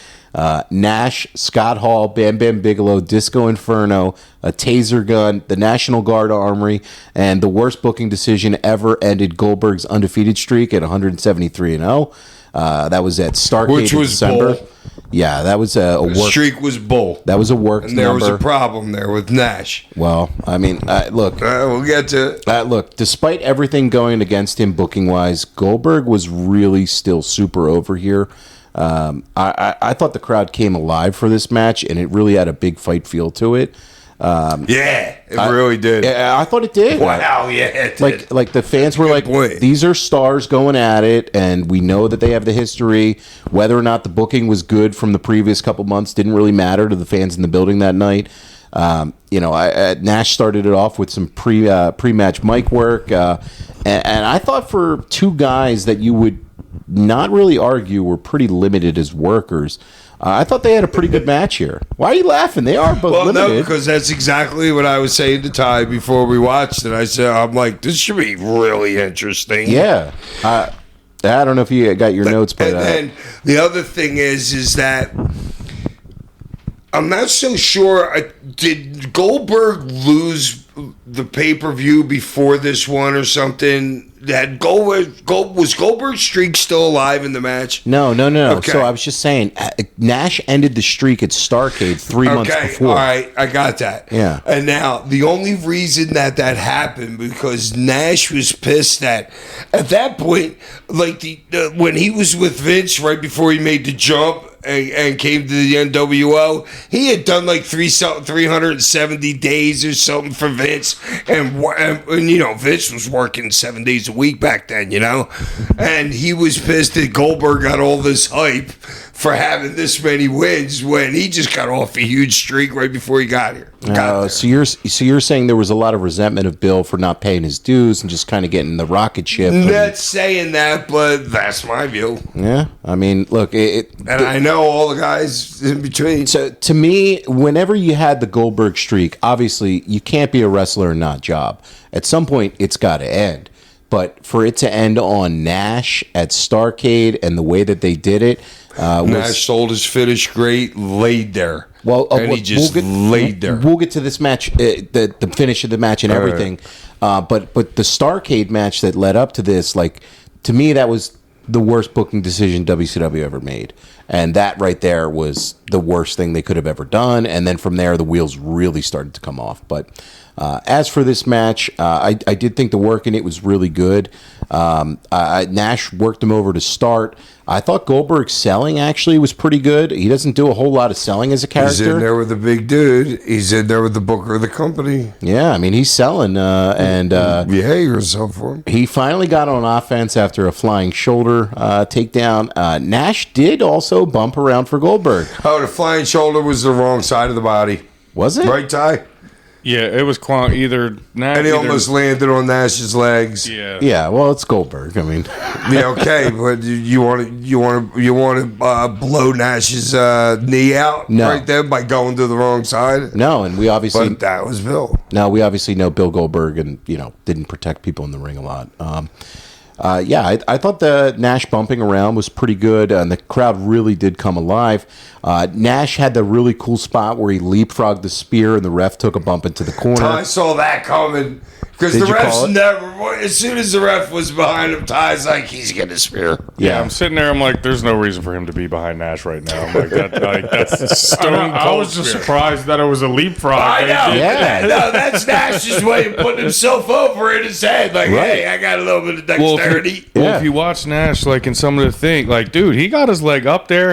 Speaker 2: Nash, Scott Hall, Bam Bam Bigelow, Disco Inferno, a taser gun, the National Guard Armory, and the worst booking decision ever ended Goldberg's undefeated streak at 173-0. That was at Starrcade
Speaker 4: Which
Speaker 2: in
Speaker 4: was
Speaker 2: December.
Speaker 4: bull.
Speaker 2: Yeah, that was a
Speaker 4: The
Speaker 2: work.
Speaker 4: streak was bull.
Speaker 2: That was a work
Speaker 4: And there was
Speaker 2: number.
Speaker 4: a problem there with Nash.
Speaker 2: Well, I mean, look.
Speaker 4: We'll get to it.
Speaker 2: Look, despite everything going against him booking-wise, Goldberg was really still super over here. I thought the crowd came alive for this match, and it really had a big fight feel to it.
Speaker 4: Yeah, it really did.
Speaker 2: Yeah, I thought it did.
Speaker 4: Wow, yeah, it did.
Speaker 2: Like the fans were like,
Speaker 4: point.
Speaker 2: these are stars going at it, and we know that they have the history. Whether or not the booking was good from the previous couple months didn't really matter to the fans in the building that night. Nash started it off with some pre-match mic work, and I thought for two guys that you would not really argue were pretty limited as workers. I thought they had a pretty good match here. Why are you laughing? They are both limited.
Speaker 4: No, because that's exactly what I was saying to Ty before we watched it. I said, I'm like, this should be really interesting.
Speaker 2: Yeah. I don't know if you got your notes, but...
Speaker 4: And then the other thing is that I'm not so sure. Did Goldberg lose the pay-per-view before this one or something? Was Goldberg's streak still alive in the match?
Speaker 2: No.
Speaker 4: Okay.
Speaker 2: So I was just saying, Nash ended the streak at Starrcade 3 months before.
Speaker 4: All right, I got that.
Speaker 2: Yeah.
Speaker 4: And now, the only reason that happened, because Nash was pissed at that point, like when he was with Vince right before he made the jump, and came to the NWO, he had done like 370 days or something for Vince, and Vince was working 7 days a week back then, and he was pissed that Goldberg got all this hype for having this many wins when he just got off a huge streak right before he got here.
Speaker 2: So you're saying there was a lot of resentment of Bill for not paying his dues and just kind of getting the rocket ship.
Speaker 4: Not saying that, but that's my view.
Speaker 2: Yeah, I mean, look,
Speaker 4: and I know all the guys in between.
Speaker 2: So to me, whenever you had the Goldberg streak, obviously you can't be a wrestler and not job. At some point, it's got to end. But for it to end on Nash at Starrcade and the way that they did it,
Speaker 4: Nash sold his finish great, laid there.
Speaker 2: Well,
Speaker 4: and he just laid there.
Speaker 2: We'll get to this match, the finish of the match and everything. But the Starrcade match that led up to this, like, to me, that was the worst booking decision WCW ever made. And that right there was the worst thing they could have ever done. And then from there, the wheels really started to come off. But as for this match, I did think the work in it was really good. Nash worked him over to start. I thought Goldberg's selling actually was pretty good. He doesn't do a whole lot of selling as a character.
Speaker 4: He's in there with the big dude. He's in there with the booker of the company.
Speaker 2: Yeah, I mean, he's selling.
Speaker 4: Behave yourself for him.
Speaker 2: He finally got on offense after a flying shoulder takedown. Nash did also bump around for Goldberg.
Speaker 4: Oh, the flying shoulder was the wrong side of the body.
Speaker 2: Was it?
Speaker 4: Right, Ty?
Speaker 3: Yeah, it was either Nash.
Speaker 4: And he almost landed on Nash's legs.
Speaker 3: Yeah.
Speaker 2: Yeah, well, it's Goldberg. I mean,
Speaker 4: Yeah, okay, but you want to blow Nash's knee out right there by going to the wrong side?
Speaker 2: no, and we obviously
Speaker 4: But that was Bill.
Speaker 2: know Bill Goldberg, and didn't protect people in the ring a lot. I thought the Nash bumping around was pretty good, and the crowd really did come alive. Nash had the really cool spot where he leapfrogged the spear, and the ref took a bump into the corner.
Speaker 4: I saw that coming. Because the
Speaker 2: Did you call
Speaker 4: ref's
Speaker 2: it?
Speaker 4: never, as soon as the ref was behind him, Ty's like, he's getting a spear.
Speaker 3: Yeah, I'm sitting there. I'm like, there's no reason for him to be behind Nash right now. I'm like, that's the stone
Speaker 5: I
Speaker 3: cold
Speaker 5: was just
Speaker 3: spear.
Speaker 5: surprised that it was a leapfrog.
Speaker 4: I know.
Speaker 2: Yeah.
Speaker 4: No, that's Nash's way of putting himself over in his head. Like, hey, I got a little bit of dexterity.
Speaker 3: If you watch Nash, like in some of the thing, like, dude, he got his leg up there.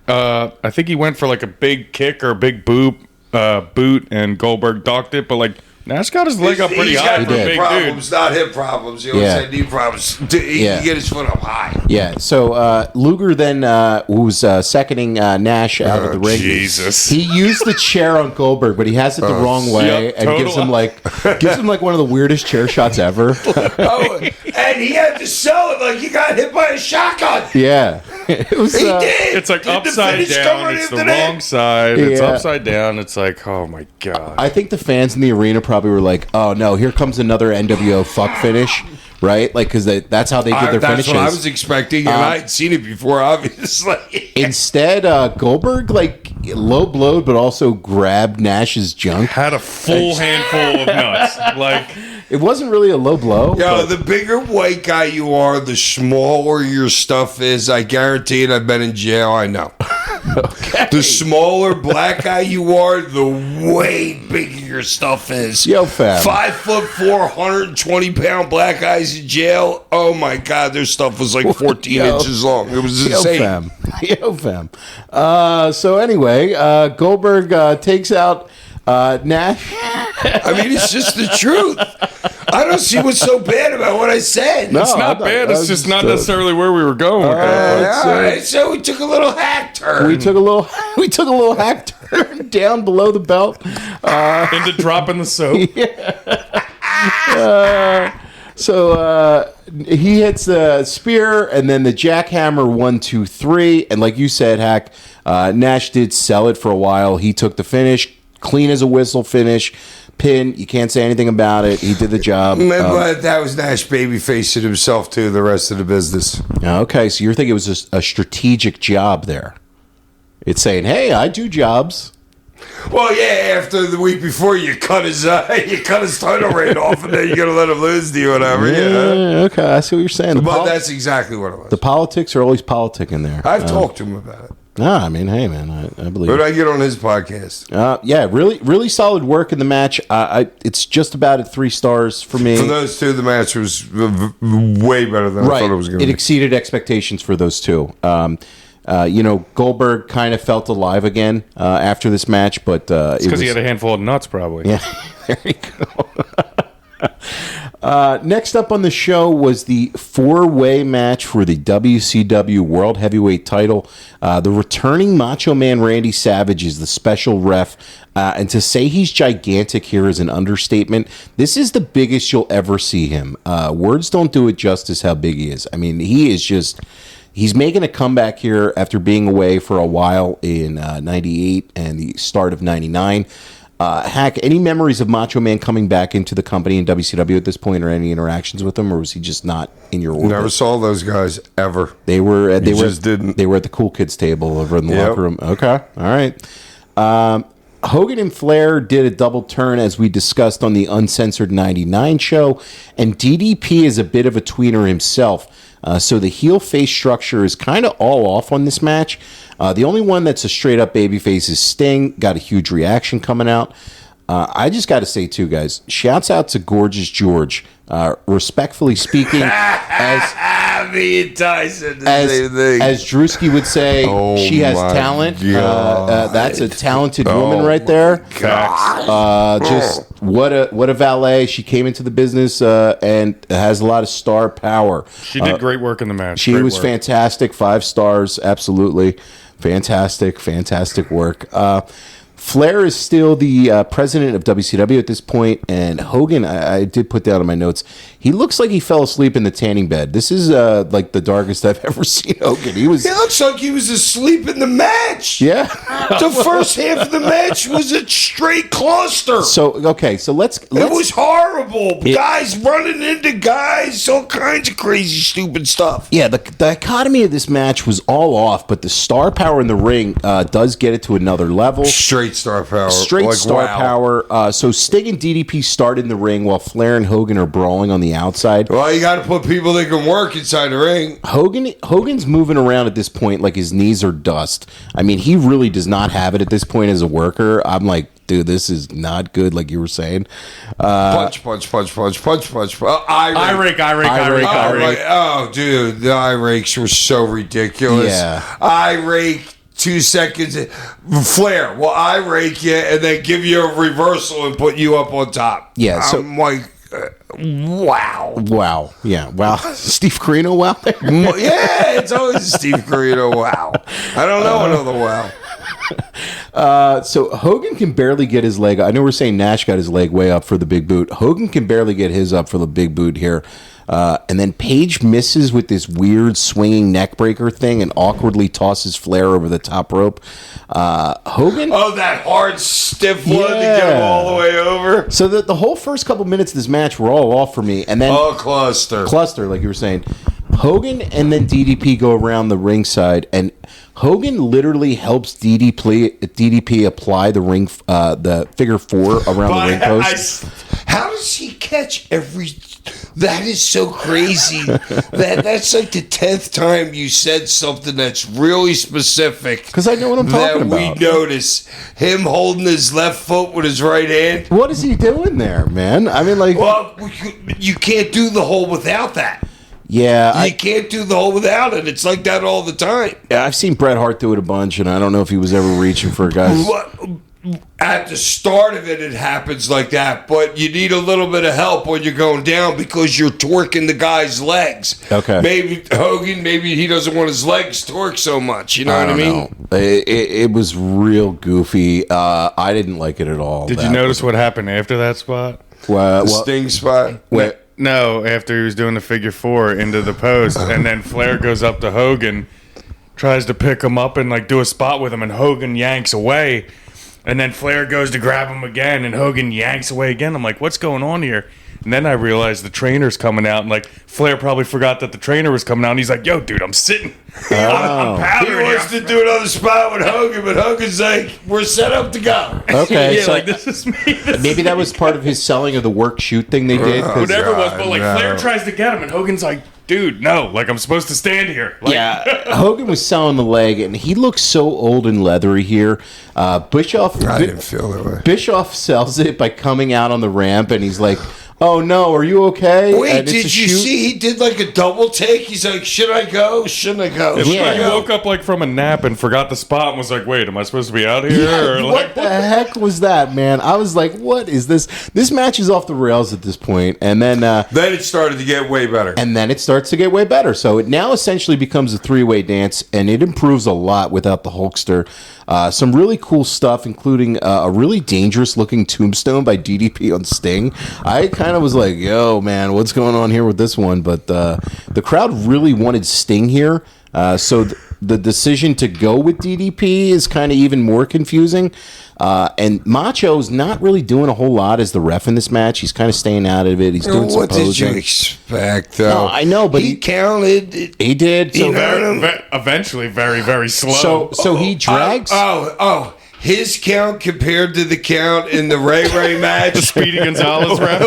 Speaker 3: I think he went for like a big kick or a big boot, and Goldberg ducked it. But like, Nash got his leg up pretty
Speaker 4: He's
Speaker 3: high
Speaker 4: got
Speaker 3: for a
Speaker 2: did.
Speaker 3: big
Speaker 4: problems, not hip problems. You know what I'm saying? Knee problems. He
Speaker 2: Yeah.
Speaker 4: can get his foot up high.
Speaker 2: Yeah, so Luger then, who was seconding Nash out of the ring.
Speaker 3: Jesus.
Speaker 2: He used the chair on Goldberg, but he has it the wrong way,
Speaker 3: Yep,
Speaker 2: and gives
Speaker 3: total.
Speaker 2: him like one of the weirdest chair shots ever.
Speaker 4: Oh, and he had to sell it like he got hit by a shotgun.
Speaker 2: Yeah, it was.
Speaker 4: He did.
Speaker 3: It's like
Speaker 4: Did the
Speaker 3: upside
Speaker 4: finish
Speaker 3: down.
Speaker 4: come
Speaker 3: It's
Speaker 4: into
Speaker 3: the
Speaker 4: that?
Speaker 3: wrong side. It's
Speaker 2: Yeah.
Speaker 3: upside down. It's like, oh my god.
Speaker 2: I think the fans in the arena probably were like, "Oh no, here comes another NWO fuck finish," right? Like because that's how they did their
Speaker 4: That's
Speaker 2: finishes.
Speaker 4: what I was expecting, and I'd seen it before, obviously.
Speaker 2: Instead, Goldberg like low blowed, but also grabbed Nash's junk.
Speaker 3: Had a full handful of nuts. Like,
Speaker 2: It wasn't really a low blow.
Speaker 4: Yo,
Speaker 2: but-
Speaker 4: the bigger white guy you are, the smaller your stuff is. I guarantee it. I've been in jail. I know. The smaller black guy you are, the way bigger your stuff is.
Speaker 2: Yo, fam.
Speaker 4: 5'4", 120-pound black guys in jail. Oh my God, their stuff was like 14
Speaker 2: Yo.
Speaker 4: inches long. It was
Speaker 2: Yo,
Speaker 4: insane.
Speaker 2: fam. Yo, fam. So anyway, Goldberg takes out Nash.
Speaker 4: I mean, it's just the truth. I don't see what's so bad about what I said.
Speaker 2: No.
Speaker 3: it's not
Speaker 2: I
Speaker 3: bad.
Speaker 2: thought-
Speaker 3: It's just not necessarily where we were going with that.
Speaker 4: All right, so we took a little hack turn.
Speaker 2: We took a little hack turn down below the belt.
Speaker 3: Into dropping the soap.
Speaker 2: So he hits the spear and then the jackhammer 1, 2, 3. And like you said, Hack, Nash did sell it for a while. He took the finish, clean as a whistle finish. Pin, you can't say anything about it. He did the job.
Speaker 4: But that was Nash babyfacing himself to the rest of the business.
Speaker 2: Okay, so you're thinking it was a strategic job there. It's saying, hey, I do jobs.
Speaker 4: Well, yeah, after the week before, you cut his title reign off, and then you're gonna let him lose to you, whatever. Yeah.
Speaker 2: Okay, I see what you're saying.
Speaker 4: But that's exactly what it was.
Speaker 2: The politics are always politicking there.
Speaker 4: I've talked to him about it.
Speaker 2: I mean, hey, man, I believe
Speaker 4: But
Speaker 2: it.
Speaker 4: I get on his podcast.
Speaker 2: Yeah, really solid work in the match. It's just about at 3 stars for me.
Speaker 4: For those two, the match was way better than I thought it was going to
Speaker 2: It
Speaker 4: be.
Speaker 2: exceeded expectations for those two. Goldberg kind of felt alive again after this match, but
Speaker 3: Because he had a handful of nuts, probably.
Speaker 2: Yeah, there you go. Next up on the show was the 4-way match for the WCW World Heavyweight title. The returning Macho Man Randy Savage is the special ref. And to say he's gigantic here is an understatement. This is the biggest you'll ever see him. Words don't do it justice how big he is. I mean, he is just... He's making a comeback here after being away for a while in 98 and the start of 99. Hack, any memories of Macho Man coming back into the company in WCW at this point, or any interactions with him, or was he just not in your orbit?
Speaker 4: Never saw those guys ever.
Speaker 2: They were
Speaker 4: just didn't.
Speaker 2: They were at the cool kids table over in the
Speaker 4: Yep.
Speaker 2: locker room. Okay, all right. Hogan and Flair did a double turn, as we discussed on the Uncensored 99 show, and DDP is a bit of a tweener himself. So the heel face structure is kind of all off on this match. The only one that's a straight up babyface is Sting. Got a huge reaction coming out. I just got to say, too, guys, shouts out to Gorgeous George. Respectfully speaking,
Speaker 4: Me and Tyson, the
Speaker 2: as
Speaker 4: same thing.
Speaker 2: Drewski would say,
Speaker 4: Oh
Speaker 2: she has
Speaker 4: my
Speaker 2: talent.
Speaker 4: God.
Speaker 2: That's a talented woman right there. Just what a valet. She came into the business and has a lot of star power.
Speaker 3: She did great work in the match.
Speaker 2: She
Speaker 3: Great
Speaker 2: was
Speaker 3: work.
Speaker 2: fantastic. 5 stars, absolutely fantastic work. Flair is still the president of WCW at this point, and Hogan, I did put down in my notes, he looks like he fell asleep in the tanning bed. This is like the darkest I've ever seen Hogan. He
Speaker 4: looks like he was asleep in the match.
Speaker 2: Yeah.
Speaker 4: The first half of the match was a straight cluster.
Speaker 2: So let's
Speaker 4: It was horrible. Guys running into guys, all kinds of crazy, stupid stuff.
Speaker 2: Yeah, the dichotomy of this match was all off, but the star power in the ring does get it to another level.
Speaker 4: Straight star power.
Speaker 2: Straight star power. So Sting and DDP start in the ring while Flair and Hogan are brawling on the outside.
Speaker 4: Well, you got to put people that can work inside the ring.
Speaker 2: Hogan's moving around at this point like his knees are dust. I mean, he really does not have it at this point as a worker. I'm like, dude, this is not good, like you were saying.
Speaker 4: Punch. Eye rake. Oh, dude, the eye rakes were so ridiculous.
Speaker 2: Yeah.
Speaker 4: Eye rake. 2 seconds. Flair will eye rake you and then give you a reversal and put you up on top.
Speaker 2: Yeah, so-
Speaker 4: I'm like, wow.
Speaker 2: Wow. Yeah. Wow. Steve Corino, wow there.
Speaker 4: Yeah, it's always Steve Corino. Wow. I don't know another wow.
Speaker 2: So Hogan can barely get his leg. I know we're saying Nash got his leg way up for the big boot. Hogan can barely get his up for the big boot here. And then Page misses with this weird swinging neck breaker thing and awkwardly tosses Flair over the top rope. Hogan.
Speaker 4: Oh, that hard, stiff one to get him all the way over.
Speaker 2: So the whole first couple minutes of this match were all off for me. And then
Speaker 4: cluster,
Speaker 2: like you were saying. Hogan and then DDP go around the ringside, and Hogan literally helps DDP apply the ring, the figure 4 around the ring post.
Speaker 4: How does he catch every? That is so crazy. That's like the 10th time you said something that's really specific.
Speaker 2: Because I know what I'm talking about.
Speaker 4: That we notice him holding his left foot with his right hand.
Speaker 2: What is he doing there, man? I mean, like,
Speaker 4: well, you can't do the hole without that.
Speaker 2: Yeah,
Speaker 4: you can't do the hole without it. It's like that all the time.
Speaker 2: Yeah, I've seen Bret Hart do it a bunch, and I don't know if he was ever reaching for guys.
Speaker 4: At the start of it, it happens like that, but you need a little bit of help when you're going down because you're torquing the guy's legs.
Speaker 2: Okay.
Speaker 4: Maybe Hogan, he doesn't want his legs torqued so much. You know what I mean?
Speaker 2: It was real goofy. I didn't like it at all.
Speaker 3: Did you notice what happened after that spot?
Speaker 4: The Sting spot?
Speaker 3: No, after he was doing the figure 4 into the post, and then Flair goes up to Hogan, tries to pick him up and like do a spot with him, and Hogan yanks away. And then Flair goes to grab him again, and Hogan yanks away again. I'm like, what's going on here? And then I realized the trainer's coming out, and like Flair probably forgot that the trainer was coming out, and he's like, "Yo, dude, I'm sitting. I'm
Speaker 4: He
Speaker 3: powdering
Speaker 4: wants
Speaker 3: here."
Speaker 4: to do another spot with Hogan, but Hogan's like, we're set up to go.
Speaker 2: Okay,
Speaker 3: Yeah,
Speaker 2: so
Speaker 3: like this is me. This
Speaker 2: maybe that was part of his selling of the work shoot thing they did. 'cause-
Speaker 3: whatever it was, but like
Speaker 4: no.
Speaker 3: Flair tries to get him, and Hogan's like, "Dude, no, like I'm supposed to stand here." Like,
Speaker 2: Yeah, Hogan was selling the leg, and he looks so old and leathery here. Bischoff,
Speaker 4: I didn't feel that way.
Speaker 2: Bischoff sells it by coming out on the ramp, and he's like, "Oh no, are you okay?"
Speaker 4: Wait,
Speaker 2: And it's
Speaker 4: did
Speaker 2: a
Speaker 4: you
Speaker 2: shoot.
Speaker 4: see he did like a double take? He's like, should I go? Shouldn't I go?
Speaker 3: It looked
Speaker 4: Should I
Speaker 3: like he
Speaker 4: go?
Speaker 3: woke up like from a nap and forgot the spot and was like, "Wait, am I supposed to be out here?"
Speaker 2: Yeah,
Speaker 3: or,
Speaker 2: what
Speaker 3: like,
Speaker 2: the heck was that, man? I was like, "What is this?" This match is off the rails at this point, and then
Speaker 4: Then it started to get way better.
Speaker 2: it starts to get way better. So it now essentially becomes a three-way dance, and it improves a lot without the Hulkster. Some really cool stuff, including a really dangerous-looking tombstone by DDP on Sting. I kind of was like, "Yo, man, what's going on here with this one?" But the crowd really wanted Sting here, so the decision to go with DDP is kind of even more confusing. And Macho's not really doing a whole lot as the ref in this match. He's kind of staying out of it. He's doing some
Speaker 4: What did you
Speaker 2: posing.
Speaker 4: expect, though?
Speaker 2: No, I know, but
Speaker 4: he
Speaker 2: he-
Speaker 4: counted.
Speaker 2: He did. So,
Speaker 4: You know,
Speaker 3: eventually, very, very slow.
Speaker 2: so he drags.
Speaker 4: His count compared to the count in the Ray match
Speaker 3: Speedy Gonzalez ref.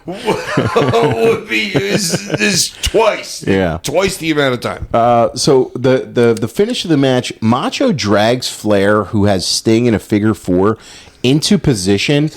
Speaker 4: would be is twice.
Speaker 2: Yeah.
Speaker 4: Twice the amount of time.
Speaker 2: So the finish of the match, Macho drags Flair, who has Sting in a figure four, into position.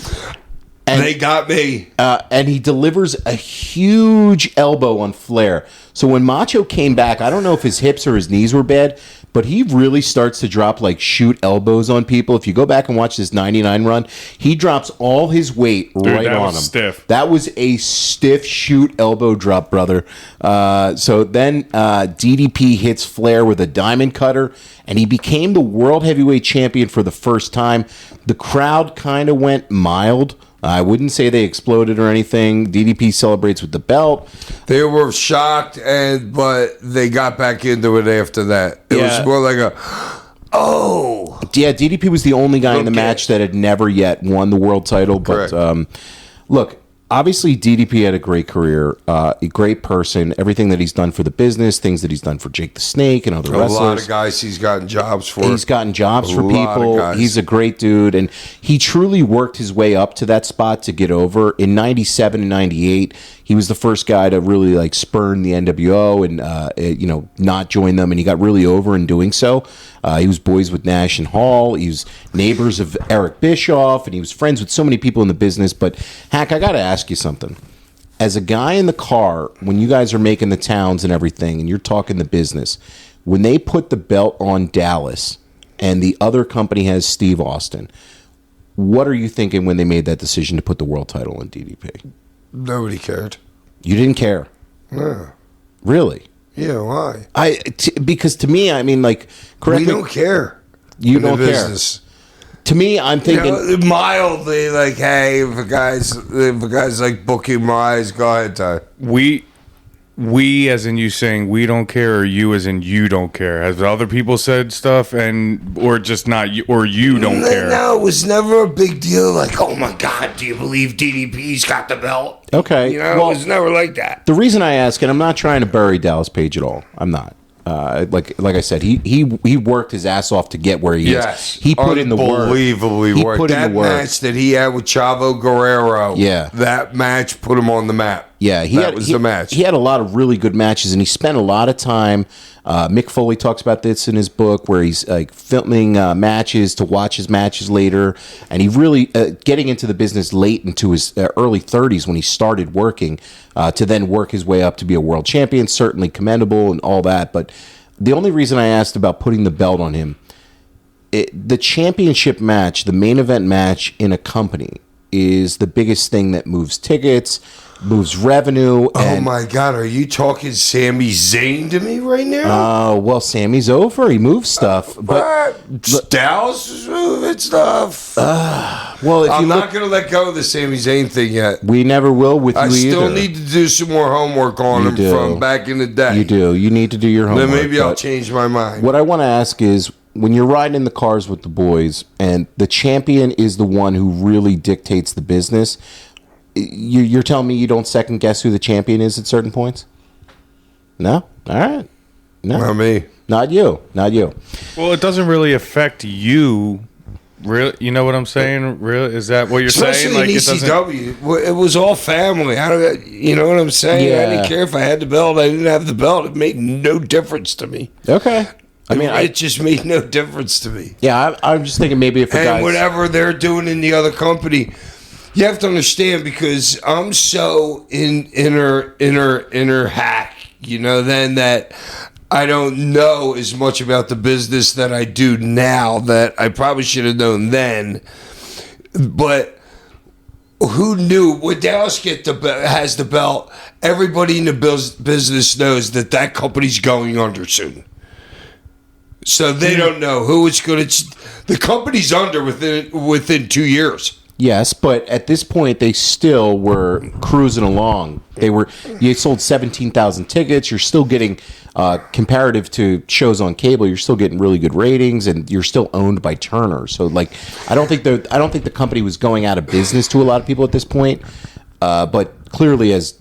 Speaker 2: And,
Speaker 4: They got me.
Speaker 2: and he delivers a huge elbow on Flair. So when Macho came back, I don't know if his hips or his knees were bad, but he really starts to drop like shoot elbows on people. If you go back and watch this 99 run, he drops all his weight right
Speaker 3: that
Speaker 2: on
Speaker 3: was
Speaker 2: him.
Speaker 3: stiff.
Speaker 2: That was a stiff shoot elbow drop, brother. So then DDP hits Flair with a diamond cutter, and he became the world heavyweight champion for the first time. The crowd kind of went mild. I wouldn't say they exploded or anything. DDP celebrates with the belt.
Speaker 4: They were shocked, but they got back into it after that. It
Speaker 2: Yeah.
Speaker 4: was more like a, oh.
Speaker 2: Yeah, DDP was the only guy in the
Speaker 4: Okay.
Speaker 2: match that had never yet won the world title. But
Speaker 4: Correct.
Speaker 2: look, obviously DDP had a great career, a great person. Everything that he's done for the business, things that he's done for Jake the Snake and other
Speaker 4: A
Speaker 2: wrestlers.
Speaker 4: lot of guys he's gotten jobs for.
Speaker 2: He's gotten jobs for
Speaker 4: A lot of
Speaker 2: people.
Speaker 4: guys.
Speaker 2: He's a great dude, and he truly worked his way up to that spot to get over. In '97 and '98, he was the first guy to really like spurn the NWO and not join them, and he got really over in doing so. He was boys with Nash and Hall. He was neighbors of Eric Bischoff, and he was friends with so many people in the business. But Hack, I got to ask you something. As a guy in the car, when you guys are making the towns and everything, and you're talking the business, when they put the belt on Dallas and the other company has Steve Austin, what are you thinking when they made that decision to put the world title on DDP?
Speaker 4: Nobody cared.
Speaker 2: You didn't care,
Speaker 4: Yeah.
Speaker 2: really?
Speaker 4: Yeah, why?
Speaker 2: Because to me, I mean, like, correct
Speaker 4: We
Speaker 2: me,
Speaker 4: don't care.
Speaker 2: you
Speaker 4: in the
Speaker 2: don't care.
Speaker 4: business.
Speaker 2: To me, I'm
Speaker 4: You
Speaker 2: thinking.
Speaker 4: know, mildly, like, hey, if a guy's like booking my eyes, go ahead, Ty.
Speaker 3: We, as in you saying we don't care, or you as in you don't care? Has other people said stuff, or just not you, or you don't care?
Speaker 4: No, it was never a big deal. Like, oh my God, do you believe DDP's got the belt?
Speaker 2: Okay,
Speaker 4: You know,
Speaker 2: well,
Speaker 4: it was never like that.
Speaker 2: the reason I ask, and I'm not trying to bury Dallas Page at all. I'm not. Like I said, he worked his ass off to get where he
Speaker 4: Yes,
Speaker 2: is. He put in the work.
Speaker 4: Unbelievably
Speaker 2: He
Speaker 4: worked.
Speaker 2: put in
Speaker 4: That
Speaker 2: the work.
Speaker 4: match that he had with Chavo Guerrero.
Speaker 2: Yeah.
Speaker 4: that match put him on the map.
Speaker 2: Yeah,
Speaker 4: that was the match.
Speaker 2: He had a lot of really good matches, and he spent a lot of time. Mick Foley talks about this in his book, where he's like filming matches to watch his matches later, and he really getting into the business late into his early 30s when he started working to then work his way up to be a world champion. Certainly commendable and all that, but the only reason I asked about putting the belt on him, the championship match, the main event match in a company, is the biggest thing that moves tickets, moves revenue.
Speaker 4: Oh
Speaker 2: And,
Speaker 4: my God, are you talking Sami Zayn to me right now?
Speaker 2: well, Sammy's over. He moves stuff, but
Speaker 4: Dallas is moving stuff.
Speaker 2: well, if
Speaker 4: I'm
Speaker 2: you
Speaker 4: not
Speaker 2: look,
Speaker 4: going to let go of the Sami Zayn thing yet.
Speaker 2: we never will with you
Speaker 4: I still
Speaker 2: either.
Speaker 4: need to do some more homework on
Speaker 2: You
Speaker 4: him
Speaker 2: do.
Speaker 4: from back in the day.
Speaker 2: You do. You need to do your homework.
Speaker 4: Then maybe I'll
Speaker 2: but
Speaker 4: change my mind.
Speaker 2: What I want to ask is, when you're riding in the cars with the boys, and the champion is the one who really dictates the business. you're telling me you don't second guess who the champion is at certain points? No? All right. No.
Speaker 4: Not me.
Speaker 2: Not you. Not you.
Speaker 3: Well, it doesn't really affect you. Really, you know what I'm saying? Really, is that what you're saying?
Speaker 4: Especially in
Speaker 3: it doesn't.
Speaker 4: ECW, it was all family. You know what I'm saying? I didn't care if I had the belt. I didn't have the belt. It made no difference to me.
Speaker 2: Okay. I mean,
Speaker 4: it just made no difference to me.
Speaker 2: Yeah, I'm just thinking maybe if a
Speaker 4: And
Speaker 2: guy's...
Speaker 4: whatever they're doing in the other company, you have to understand, because I'm so inner hack, then that I don't know as much about the business that I do now that I probably should have known then. But who knew? When Dallas has the belt, everybody in the business knows that company's going under soon. So they don't know who it's going to... The company's under within 2 years.
Speaker 2: Yes, but at this point, they still were cruising along. You sold 17,000 tickets. You're still getting, comparative to shows on cable, you're still getting really good ratings, and you're still owned by Turner. So, like, I don't think the company was going out of business to a lot of people at this point. But clearly, as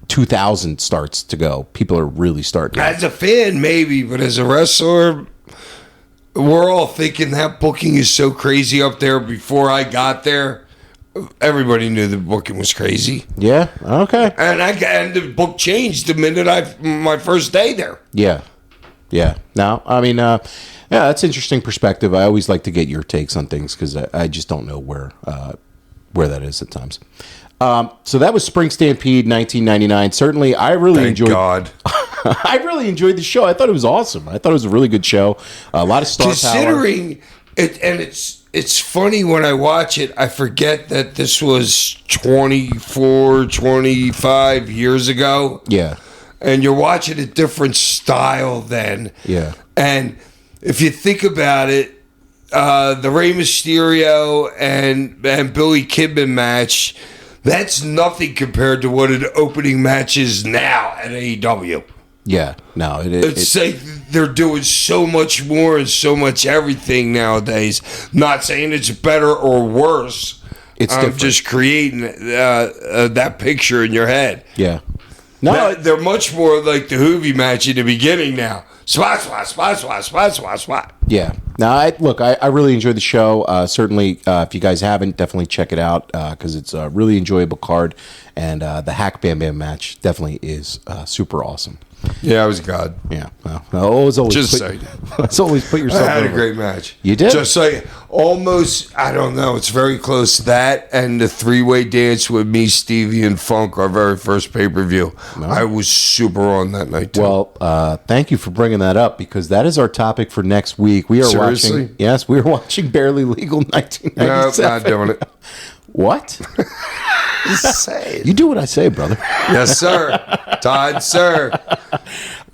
Speaker 2: 2000 starts to go, people are really starting.
Speaker 4: As a fan, maybe, but as a wrestler, we're all thinking that booking is so crazy up there. Before I got there, everybody knew the booking was crazy.
Speaker 2: Yeah. Okay.
Speaker 4: And the book changed the minute my first day there.
Speaker 2: Yeah. Yeah. No, I mean, yeah, that's interesting perspective. I always like to get your takes on things because I just don't know where that is at times. So that was Spring Stampede 1999. Certainly, I really enjoyed.
Speaker 4: God.
Speaker 2: I really enjoyed the show. I thought it was awesome. I thought it was a really good show. A lot of star
Speaker 4: Considering it, and it's funny when I watch it, I forget that this was 24, 25 years ago.
Speaker 2: Yeah.
Speaker 4: And you're watching a different style then.
Speaker 2: Yeah.
Speaker 4: And if you think about it, the Rey Mysterio and Billy Kidman match, that's nothing compared to what an opening match is now at AEW.
Speaker 2: Yeah, no,
Speaker 4: It's like they're doing so much more and so much everything nowadays. Not saying it's better or worse.
Speaker 2: It's
Speaker 4: I'm
Speaker 2: different.
Speaker 4: just creating that picture in your head.
Speaker 2: Yeah. No,
Speaker 4: They're much more like the Hoovy match in the beginning now. Swat, swat, swat, swat, swat, swat, swat.
Speaker 2: yeah. No, I really enjoyed the show. Certainly, if you guys haven't, definitely check it out because it's a really enjoyable card. And the Hack Bam Bam match definitely is super awesome.
Speaker 4: Yeah, I was God.
Speaker 2: Yeah. Well, always
Speaker 4: Just saying.
Speaker 2: Let's always put yourself
Speaker 4: I had
Speaker 2: over.
Speaker 4: a great match.
Speaker 2: You did?
Speaker 4: Just like almost, I don't know, it's very close to that and the three-way dance with me, Stevie, and Funk, our very first pay-per-view. No. I was super on that night, too.
Speaker 2: Well, thank you for bringing that up because that is our topic for next week. We are
Speaker 4: Seriously?
Speaker 2: watching. Yes, we are watching Barely Legal 1997.
Speaker 4: No, not doing it.
Speaker 2: What?
Speaker 4: Just say it.
Speaker 2: You do what I say, brother.
Speaker 4: Yes, sir. Todd, sir.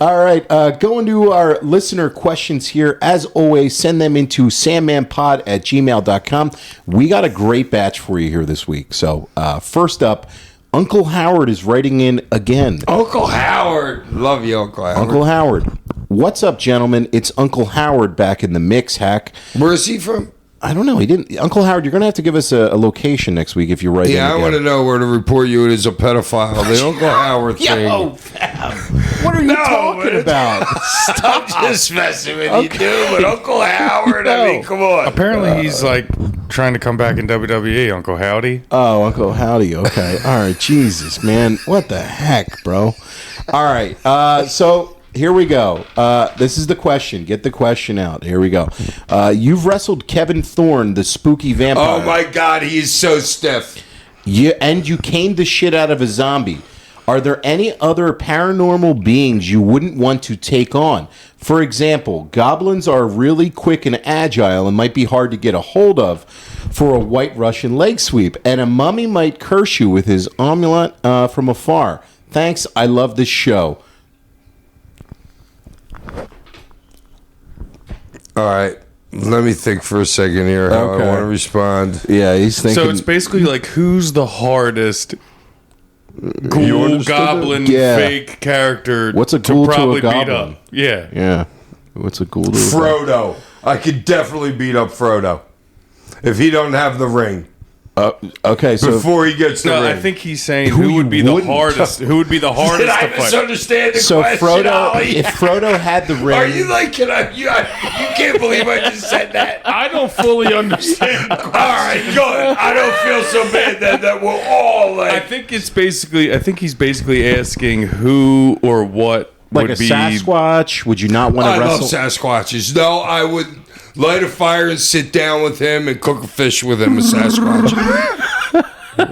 Speaker 2: All right, going to our listener questions here. As always, send them into sandmanpod@gmail.com. We got a great batch for you here this week. So first up, Uncle Howard is writing in again.
Speaker 4: Uncle Howard. Love you, Uncle Howard.
Speaker 2: Uncle Howard. What's up, gentlemen? It's Uncle Howard back in the mix, Hack.
Speaker 4: Where is he from?
Speaker 2: I don't know. He didn't. Uncle Howard, you're going to have to give us a location next week if you write in
Speaker 4: Yeah, I
Speaker 2: again.
Speaker 4: want to know where to report you as a pedophile. The Uncle Howard thing.
Speaker 2: Yo, fam. What are you talking about?
Speaker 4: I'm just messing with you, dude. But Uncle Howard, I mean, come on.
Speaker 3: Apparently, he's like trying to come back in WWE, Uncle Howdy.
Speaker 2: Oh, Uncle Howdy. Okay. All right. Jesus, man. What the heck, bro? All right. So here we go. This is the question. Get the question out. Here we go. You've wrestled Kevin Thorne, the spooky vampire.
Speaker 4: Oh, my God. He is so stiff.
Speaker 2: And you caned the shit out of a zombie. Are there any other paranormal beings you wouldn't want to take on? For example, goblins are really quick and agile and might be hard to get a hold of for a white Russian leg sweep. And a mummy might curse you with his amulet from afar. Thanks. I love this show.
Speaker 4: All right. Let me think for a second here how
Speaker 2: Okay.
Speaker 4: I want to respond.
Speaker 2: Yeah, he's thinking.
Speaker 3: So it's basically like who's the hardest
Speaker 4: You
Speaker 3: ghoul
Speaker 4: understood
Speaker 3: goblin
Speaker 2: Yeah.
Speaker 3: fake character
Speaker 2: What's a ghoul to a
Speaker 3: probably beat
Speaker 2: goblin?
Speaker 3: up? Yeah.
Speaker 2: Yeah. What's a ghoul?
Speaker 4: Frodo. I could definitely beat up Frodo. If he don't have the ring.
Speaker 2: Okay, so
Speaker 4: before he gets the
Speaker 3: No,
Speaker 4: ring.
Speaker 3: I think he's saying
Speaker 2: Who
Speaker 3: who would be
Speaker 2: you
Speaker 3: the
Speaker 2: wouldn't
Speaker 3: hardest. Who would be the
Speaker 4: Did
Speaker 3: hardest
Speaker 4: I
Speaker 3: to fight?
Speaker 4: misunderstand the
Speaker 2: so
Speaker 4: question,
Speaker 2: Frodo,
Speaker 4: Ollie?
Speaker 2: if Frodo had the ring,
Speaker 4: Are you like, you can't believe I just said that?
Speaker 5: I don't fully understand.
Speaker 4: All right, good. I don't feel so bad that we're all
Speaker 3: I
Speaker 4: like.
Speaker 3: think he's basically asking who or what
Speaker 2: like
Speaker 3: would
Speaker 2: a
Speaker 3: be.
Speaker 2: Sasquatch, would you not want
Speaker 4: I
Speaker 2: to
Speaker 4: love
Speaker 2: wrestle?
Speaker 4: Sasquatches. No, I would light a fire and sit down with him and cook a fish with him, a Sasquatch.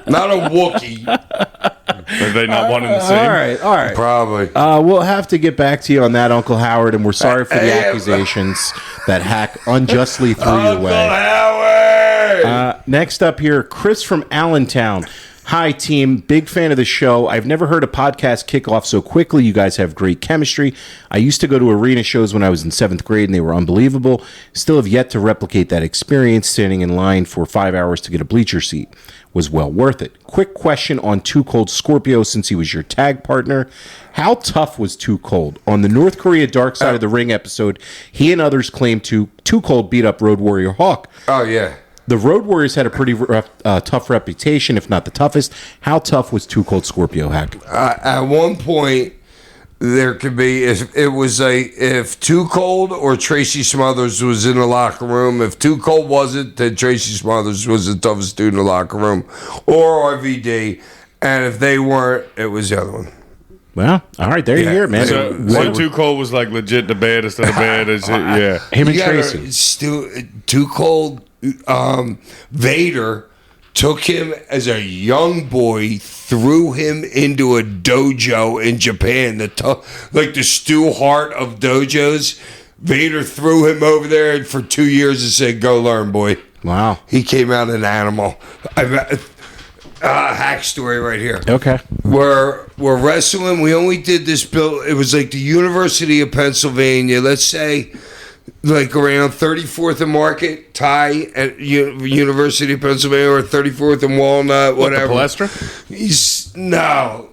Speaker 4: Not a Wookiee.
Speaker 3: Are they not one and the same?
Speaker 2: All right.
Speaker 4: Probably.
Speaker 2: We'll have to get back to you on that, Uncle Howard, and we're sorry for the
Speaker 4: Hey,
Speaker 2: accusations that Hack unjustly threw you
Speaker 4: Uncle
Speaker 2: away.
Speaker 4: Howard!
Speaker 2: Next up here, Chris from Allentown. Hi, team. Big fan of the show. I've never heard a podcast kick off so quickly. You guys have great chemistry. I used to go to arena shows when I was in 7th grade, and they were unbelievable. Still have yet to replicate that experience. Standing in line for 5 hours to get a bleacher seat was well worth it. Quick question on Too Cold Scorpio, since he was your tag partner. How tough was Too Cold? On the North Korea Dark Side of the Ring episode, he and others claimed Too Cold beat up Road Warrior Hawk.
Speaker 4: Oh, yeah.
Speaker 2: The Road Warriors had a pretty tough reputation, if not the toughest. How tough was Too Cold Scorpio, Hack?
Speaker 4: At one point, there could be, if Too Cold or Tracy Smothers was in the locker room. If Too Cold wasn't, then Tracy Smothers was the toughest dude in the locker room, or RVD. And if they weren't, it was the other one.
Speaker 2: Well, all right, there you
Speaker 4: Yeah.
Speaker 2: hear it, man.
Speaker 3: So Too Cold was like legit the baddest of the baddest. Yeah.
Speaker 2: Him and
Speaker 4: You gotta-
Speaker 2: Tracy.
Speaker 4: Too Cold. Vader took him as a young boy, threw him into a dojo in Japan, like the Stu Hart of dojos. Vader threw him over there for 2 years and said, "Go learn, boy."
Speaker 2: Wow.
Speaker 4: He came out an animal. Hack story right here.
Speaker 2: Okay.
Speaker 4: We're wrestling. We only did this build. It was like the University of Pennsylvania. Let's say, like around 34th and Market, Ty at University of Pennsylvania, or 34th and Walnut, whatever.
Speaker 3: The Palestra?
Speaker 4: No.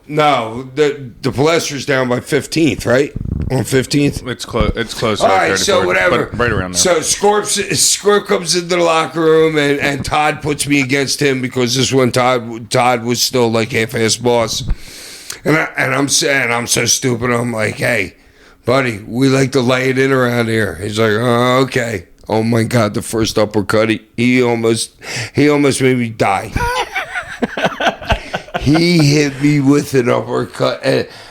Speaker 4: The Palestra's down by 15th, right? On 15th.
Speaker 3: It's close. It's close.
Speaker 4: All right, so whatever.
Speaker 3: Right around there.
Speaker 4: So Scorp comes into the locker room, and Todd puts me against him because this one Todd was still like half-ass boss, and I'm saying I'm so stupid. I'm like, hey, buddy, we like to lay it in around here. He's like, oh, okay. Oh my God, the first uppercut, he almost made me die. He hit me with an uppercut,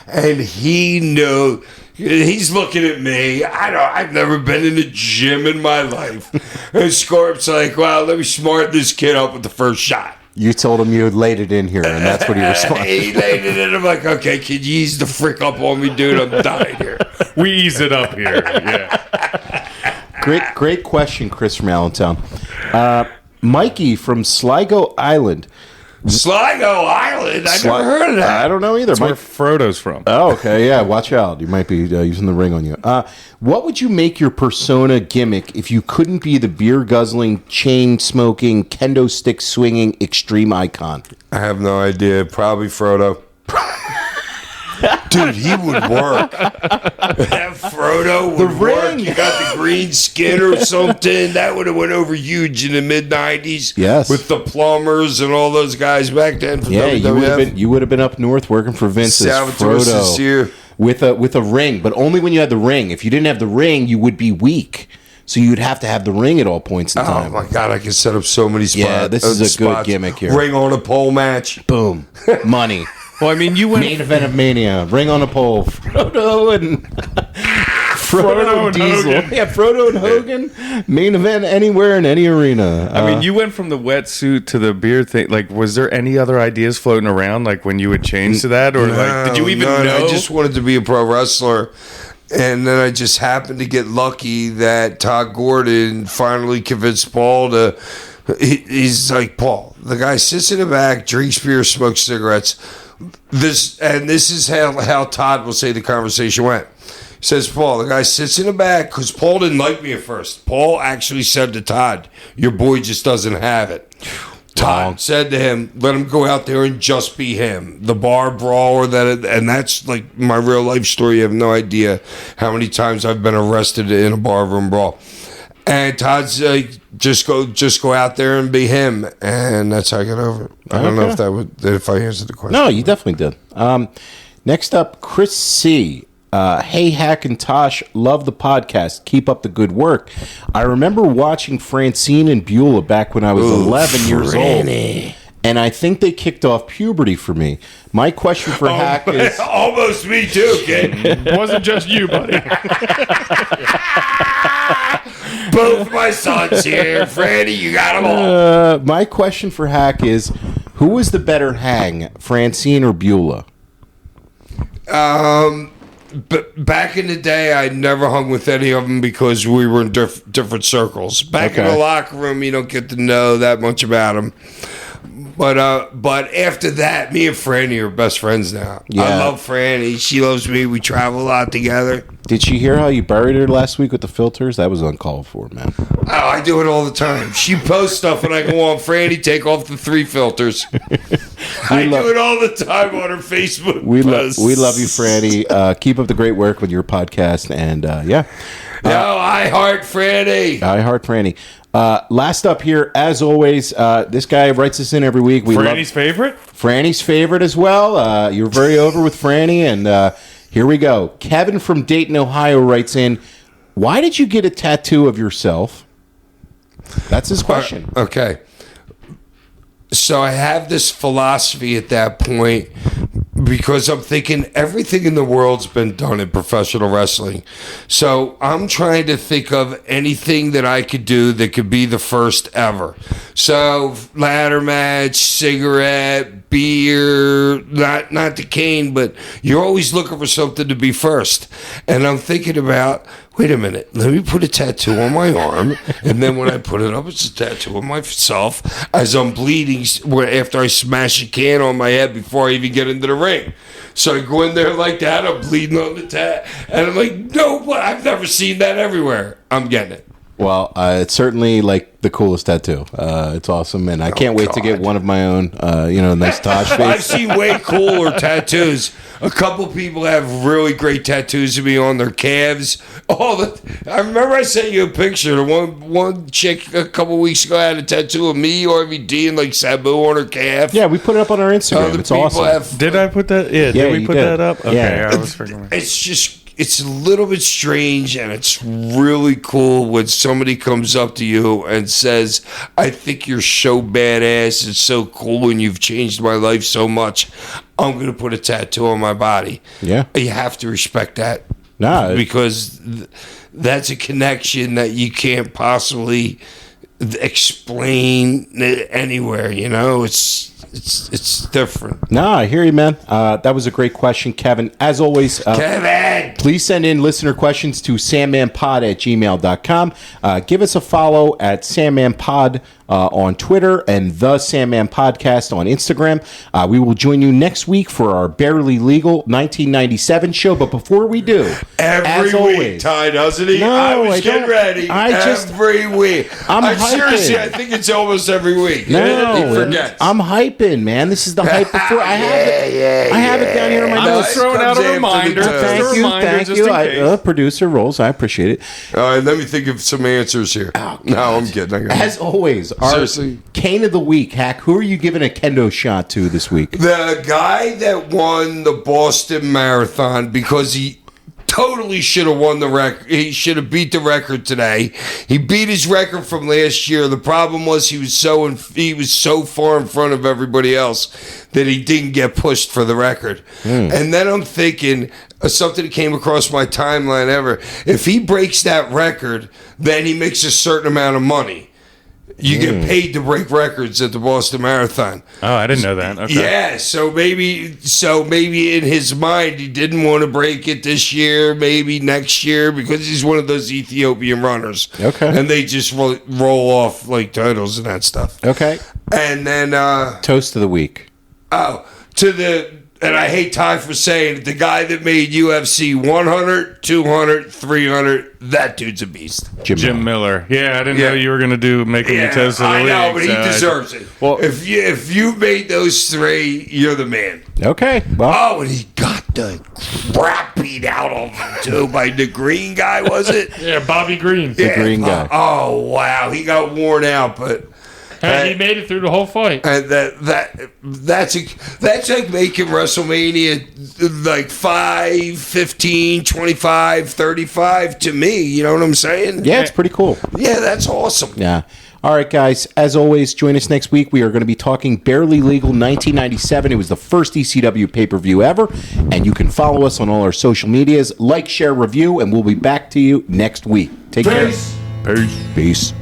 Speaker 4: and he knew. He's looking at me. I've never been in a gym in my life. And Scorp's like, well, let me smart this kid up with the first shot.
Speaker 2: You told him you had laid it in here, and that's what he responded.
Speaker 4: He laid it in. I'm like, okay, can you ease the frick up on me, dude? I'm dying here.
Speaker 3: We ease it up here. Yeah.
Speaker 2: Great question, Chris from Allentown. Mikey from Sligo Island.
Speaker 4: Sligo Island? I never heard of that.
Speaker 2: I don't know either.
Speaker 3: That's where Frodo's from.
Speaker 2: Oh, okay. Yeah, watch out. You might be using the ring on you. What would you make your persona gimmick if you couldn't be the beer guzzling, chain smoking, kendo stick swinging extreme icon?
Speaker 4: I have no idea. Probably Frodo. Dude, he would work. That Frodo would work. You got the green skin or something. That would have went over huge in the mid-90s.
Speaker 2: Yes.
Speaker 4: With the plumbers and all those guys back then for
Speaker 2: Yeah,
Speaker 4: WWF.
Speaker 2: you would have been up north working for Vince as
Speaker 4: Salvatore
Speaker 2: Frodo
Speaker 4: Sincere.
Speaker 2: with a ring, but only when you had the ring. If you didn't have the ring, you would be weak. So you'd have to have the ring at all points in
Speaker 4: Oh
Speaker 2: time.
Speaker 4: my God, I can set up so many spots.
Speaker 2: Yeah, this is a good gimmick here.
Speaker 4: Ring on a pole match.
Speaker 2: Boom, money.
Speaker 3: Well, I mean, you went.
Speaker 2: Main event of Mania, ring on a pole, Frodo and
Speaker 5: Frodo and
Speaker 2: Diesel.
Speaker 5: Hogan.
Speaker 2: Yeah, Frodo and Hogan. Main event anywhere in any arena.
Speaker 3: I mean, you went from the wetsuit to the beer thing. Like, was there any other ideas floating around, like when you would change to that, or like, did you even know?
Speaker 4: I just wanted to be a pro wrestler, and then I just happened to get lucky that Todd Gordon finally convinced Paul to. He's like, Paul, the guy sits in the back, drinks beer, smokes cigarettes. This is how Todd will say the conversation went. He says, Paul, the guy sits in the back, because Paul didn't like me at first. Paul actually said to Todd, your boy just doesn't have it. Todd said to him, let him go out there and just be him. The bar brawler, and that's like my real life story. You have no idea how many times I've been arrested in a barroom brawl. And Todd's like, just go out there and be him, and that's how I got over it. I don't know if I answered the question.
Speaker 2: No, you definitely did. Next up, Chris C. Hey, Hack and Tosh, love the podcast. Keep up the good work. I remember watching Francine and Beulah back when I was 11 years old, and I think they kicked off puberty for me. My question for Hack is...
Speaker 4: Almost me too, kid.
Speaker 5: Wasn't just you, buddy.
Speaker 4: Both my sons here. Franny, you got them all.
Speaker 2: My question for Hack is, who was the better hang, Francine or Beulah?
Speaker 4: But back in the day, I never hung with any of them because we were in different circles. Back in the locker room, you don't get to know that much about them. But after that, me and Franny are best friends now.
Speaker 2: Yeah.
Speaker 4: I love Franny. She loves me. We travel a lot together.
Speaker 2: Did she hear how you buried her last week with the filters? That was uncalled for, man.
Speaker 4: Oh, I do it all the time. She posts stuff and I go on, Franny, take off the 3 filters. I do it all the time on her Facebook posts.
Speaker 2: We love you, Franny. Keep up the great work with your podcast. And, yeah.
Speaker 4: I heart Franny.
Speaker 2: I heart Franny. Last up here, as always, this guy writes us in every week.
Speaker 3: Franny's favorite?
Speaker 2: Franny's favorite as well. You're very over with Franny, and here we go. Kevin from Dayton, Ohio writes in, why did you get a tattoo of yourself? That's his question.
Speaker 4: Okay. So I have this philosophy at that point because I'm thinking everything in the world's been done in professional wrestling. So I'm trying to think of anything that I could do that could be the first ever. So ladder match, cigarette, beer, not the cane, but you're always looking for something to be first. And I'm thinking about, wait a minute, let me put a tattoo on my arm, and then when I put it up, it's a tattoo on myself as I'm bleeding after I smash a can on my head before I even get into the ring. So I go in there like that, I'm bleeding on the tat, and I'm like, no, but I've never seen that everywhere. I'm getting it.
Speaker 2: Well, it's certainly like the coolest tattoo. It's awesome, and I can't wait to get one of my own. Nice Tosh face.
Speaker 4: I've seen way cooler tattoos. A couple people have really great tattoos of me on their calves. I remember I sent you a picture. The one chick a couple weeks ago had a tattoo of me, RVD, and like Sabu on her calf.
Speaker 2: Yeah, we put it up on our Instagram. It's awesome.
Speaker 3: Did I put that? Yeah, did we put that up? Okay,
Speaker 2: yeah.
Speaker 3: I was forgetting.
Speaker 4: It's a little bit strange, and it's really cool when somebody comes up to you and says, I think you're so badass, it's so cool, and you've changed my life so much. I'm going to put a tattoo on my body. Yeah. You have to respect that. Because that's a connection that you can't possibly explain anywhere, It's different.
Speaker 2: No, I hear you, man. That was a great question, Kevin. As always,
Speaker 4: Kevin,
Speaker 2: please send in listener questions to sandmanpod@gmail.com. Give us a follow at sandmanpod on Twitter and the Sandman Podcast on Instagram. We will join you next week for our Barely Legal 1997 show. But before we do, as always,
Speaker 4: Ty, doesn't he?
Speaker 2: No,
Speaker 4: I was getting
Speaker 2: don't.
Speaker 4: ready. Every week. Seriously, I think it's almost every week.
Speaker 2: No,
Speaker 4: he forgets.
Speaker 2: I'm hyping, man. This is the hype before. I have it down here in my
Speaker 3: I'm
Speaker 2: notes.
Speaker 3: just throwing out a reminder.
Speaker 2: Thank you. Producer rolls. I appreciate it.
Speaker 4: All right, let me think of some answers here. No, I'm kidding.
Speaker 2: As always, our Cane of the Week, Hack, who are you giving a kendo shot to this week?
Speaker 4: The guy that won the Boston Marathon, because he totally should have won the record. He should have beat the record today. He beat his record from last year. The problem was he was so far in front of everybody else that he didn't get pushed for the record. And then I'm thinking something that came across my timeline ever. If he breaks that record, then he makes a certain amount of money. You get paid to break records at the Boston Marathon.
Speaker 3: Oh, I didn't know that. Okay.
Speaker 4: Yeah, so maybe in his mind he didn't want to break it this year, maybe next year, because he's one of those Ethiopian runners.
Speaker 2: Okay.
Speaker 4: And they just roll off like titles and that stuff.
Speaker 2: Okay.
Speaker 4: And then
Speaker 2: Toast of the Week.
Speaker 4: And I hate Ty for saying it, the guy that made UFC 100, 200, 300, that dude's a beast.
Speaker 3: Jim Miller. Yeah, I didn't know you were going to make him the Toast of the Week.
Speaker 4: I know, but he deserves it. Well, if you made those three, you're the man.
Speaker 2: Okay. Well,
Speaker 4: and he got the crap beat out of him, too, by the green guy, was it?
Speaker 5: Yeah, Bobby Green.
Speaker 2: The green guy.
Speaker 4: Oh, wow. He got worn out, but...
Speaker 5: And he made it through the whole fight.
Speaker 4: And that's like making WrestleMania like 5, 15, 25, 35 to me. You know what I'm saying?
Speaker 2: Yeah, it's pretty cool.
Speaker 4: Yeah, that's awesome.
Speaker 2: Yeah. All right, guys. As always, join us next week. We are going to be talking Barely Legal 1997. It was the first ECW pay-per-view ever. And you can follow us on all our social medias. Like, share, review, and we'll be back to you next week. Take care.
Speaker 3: Peace.
Speaker 2: Peace.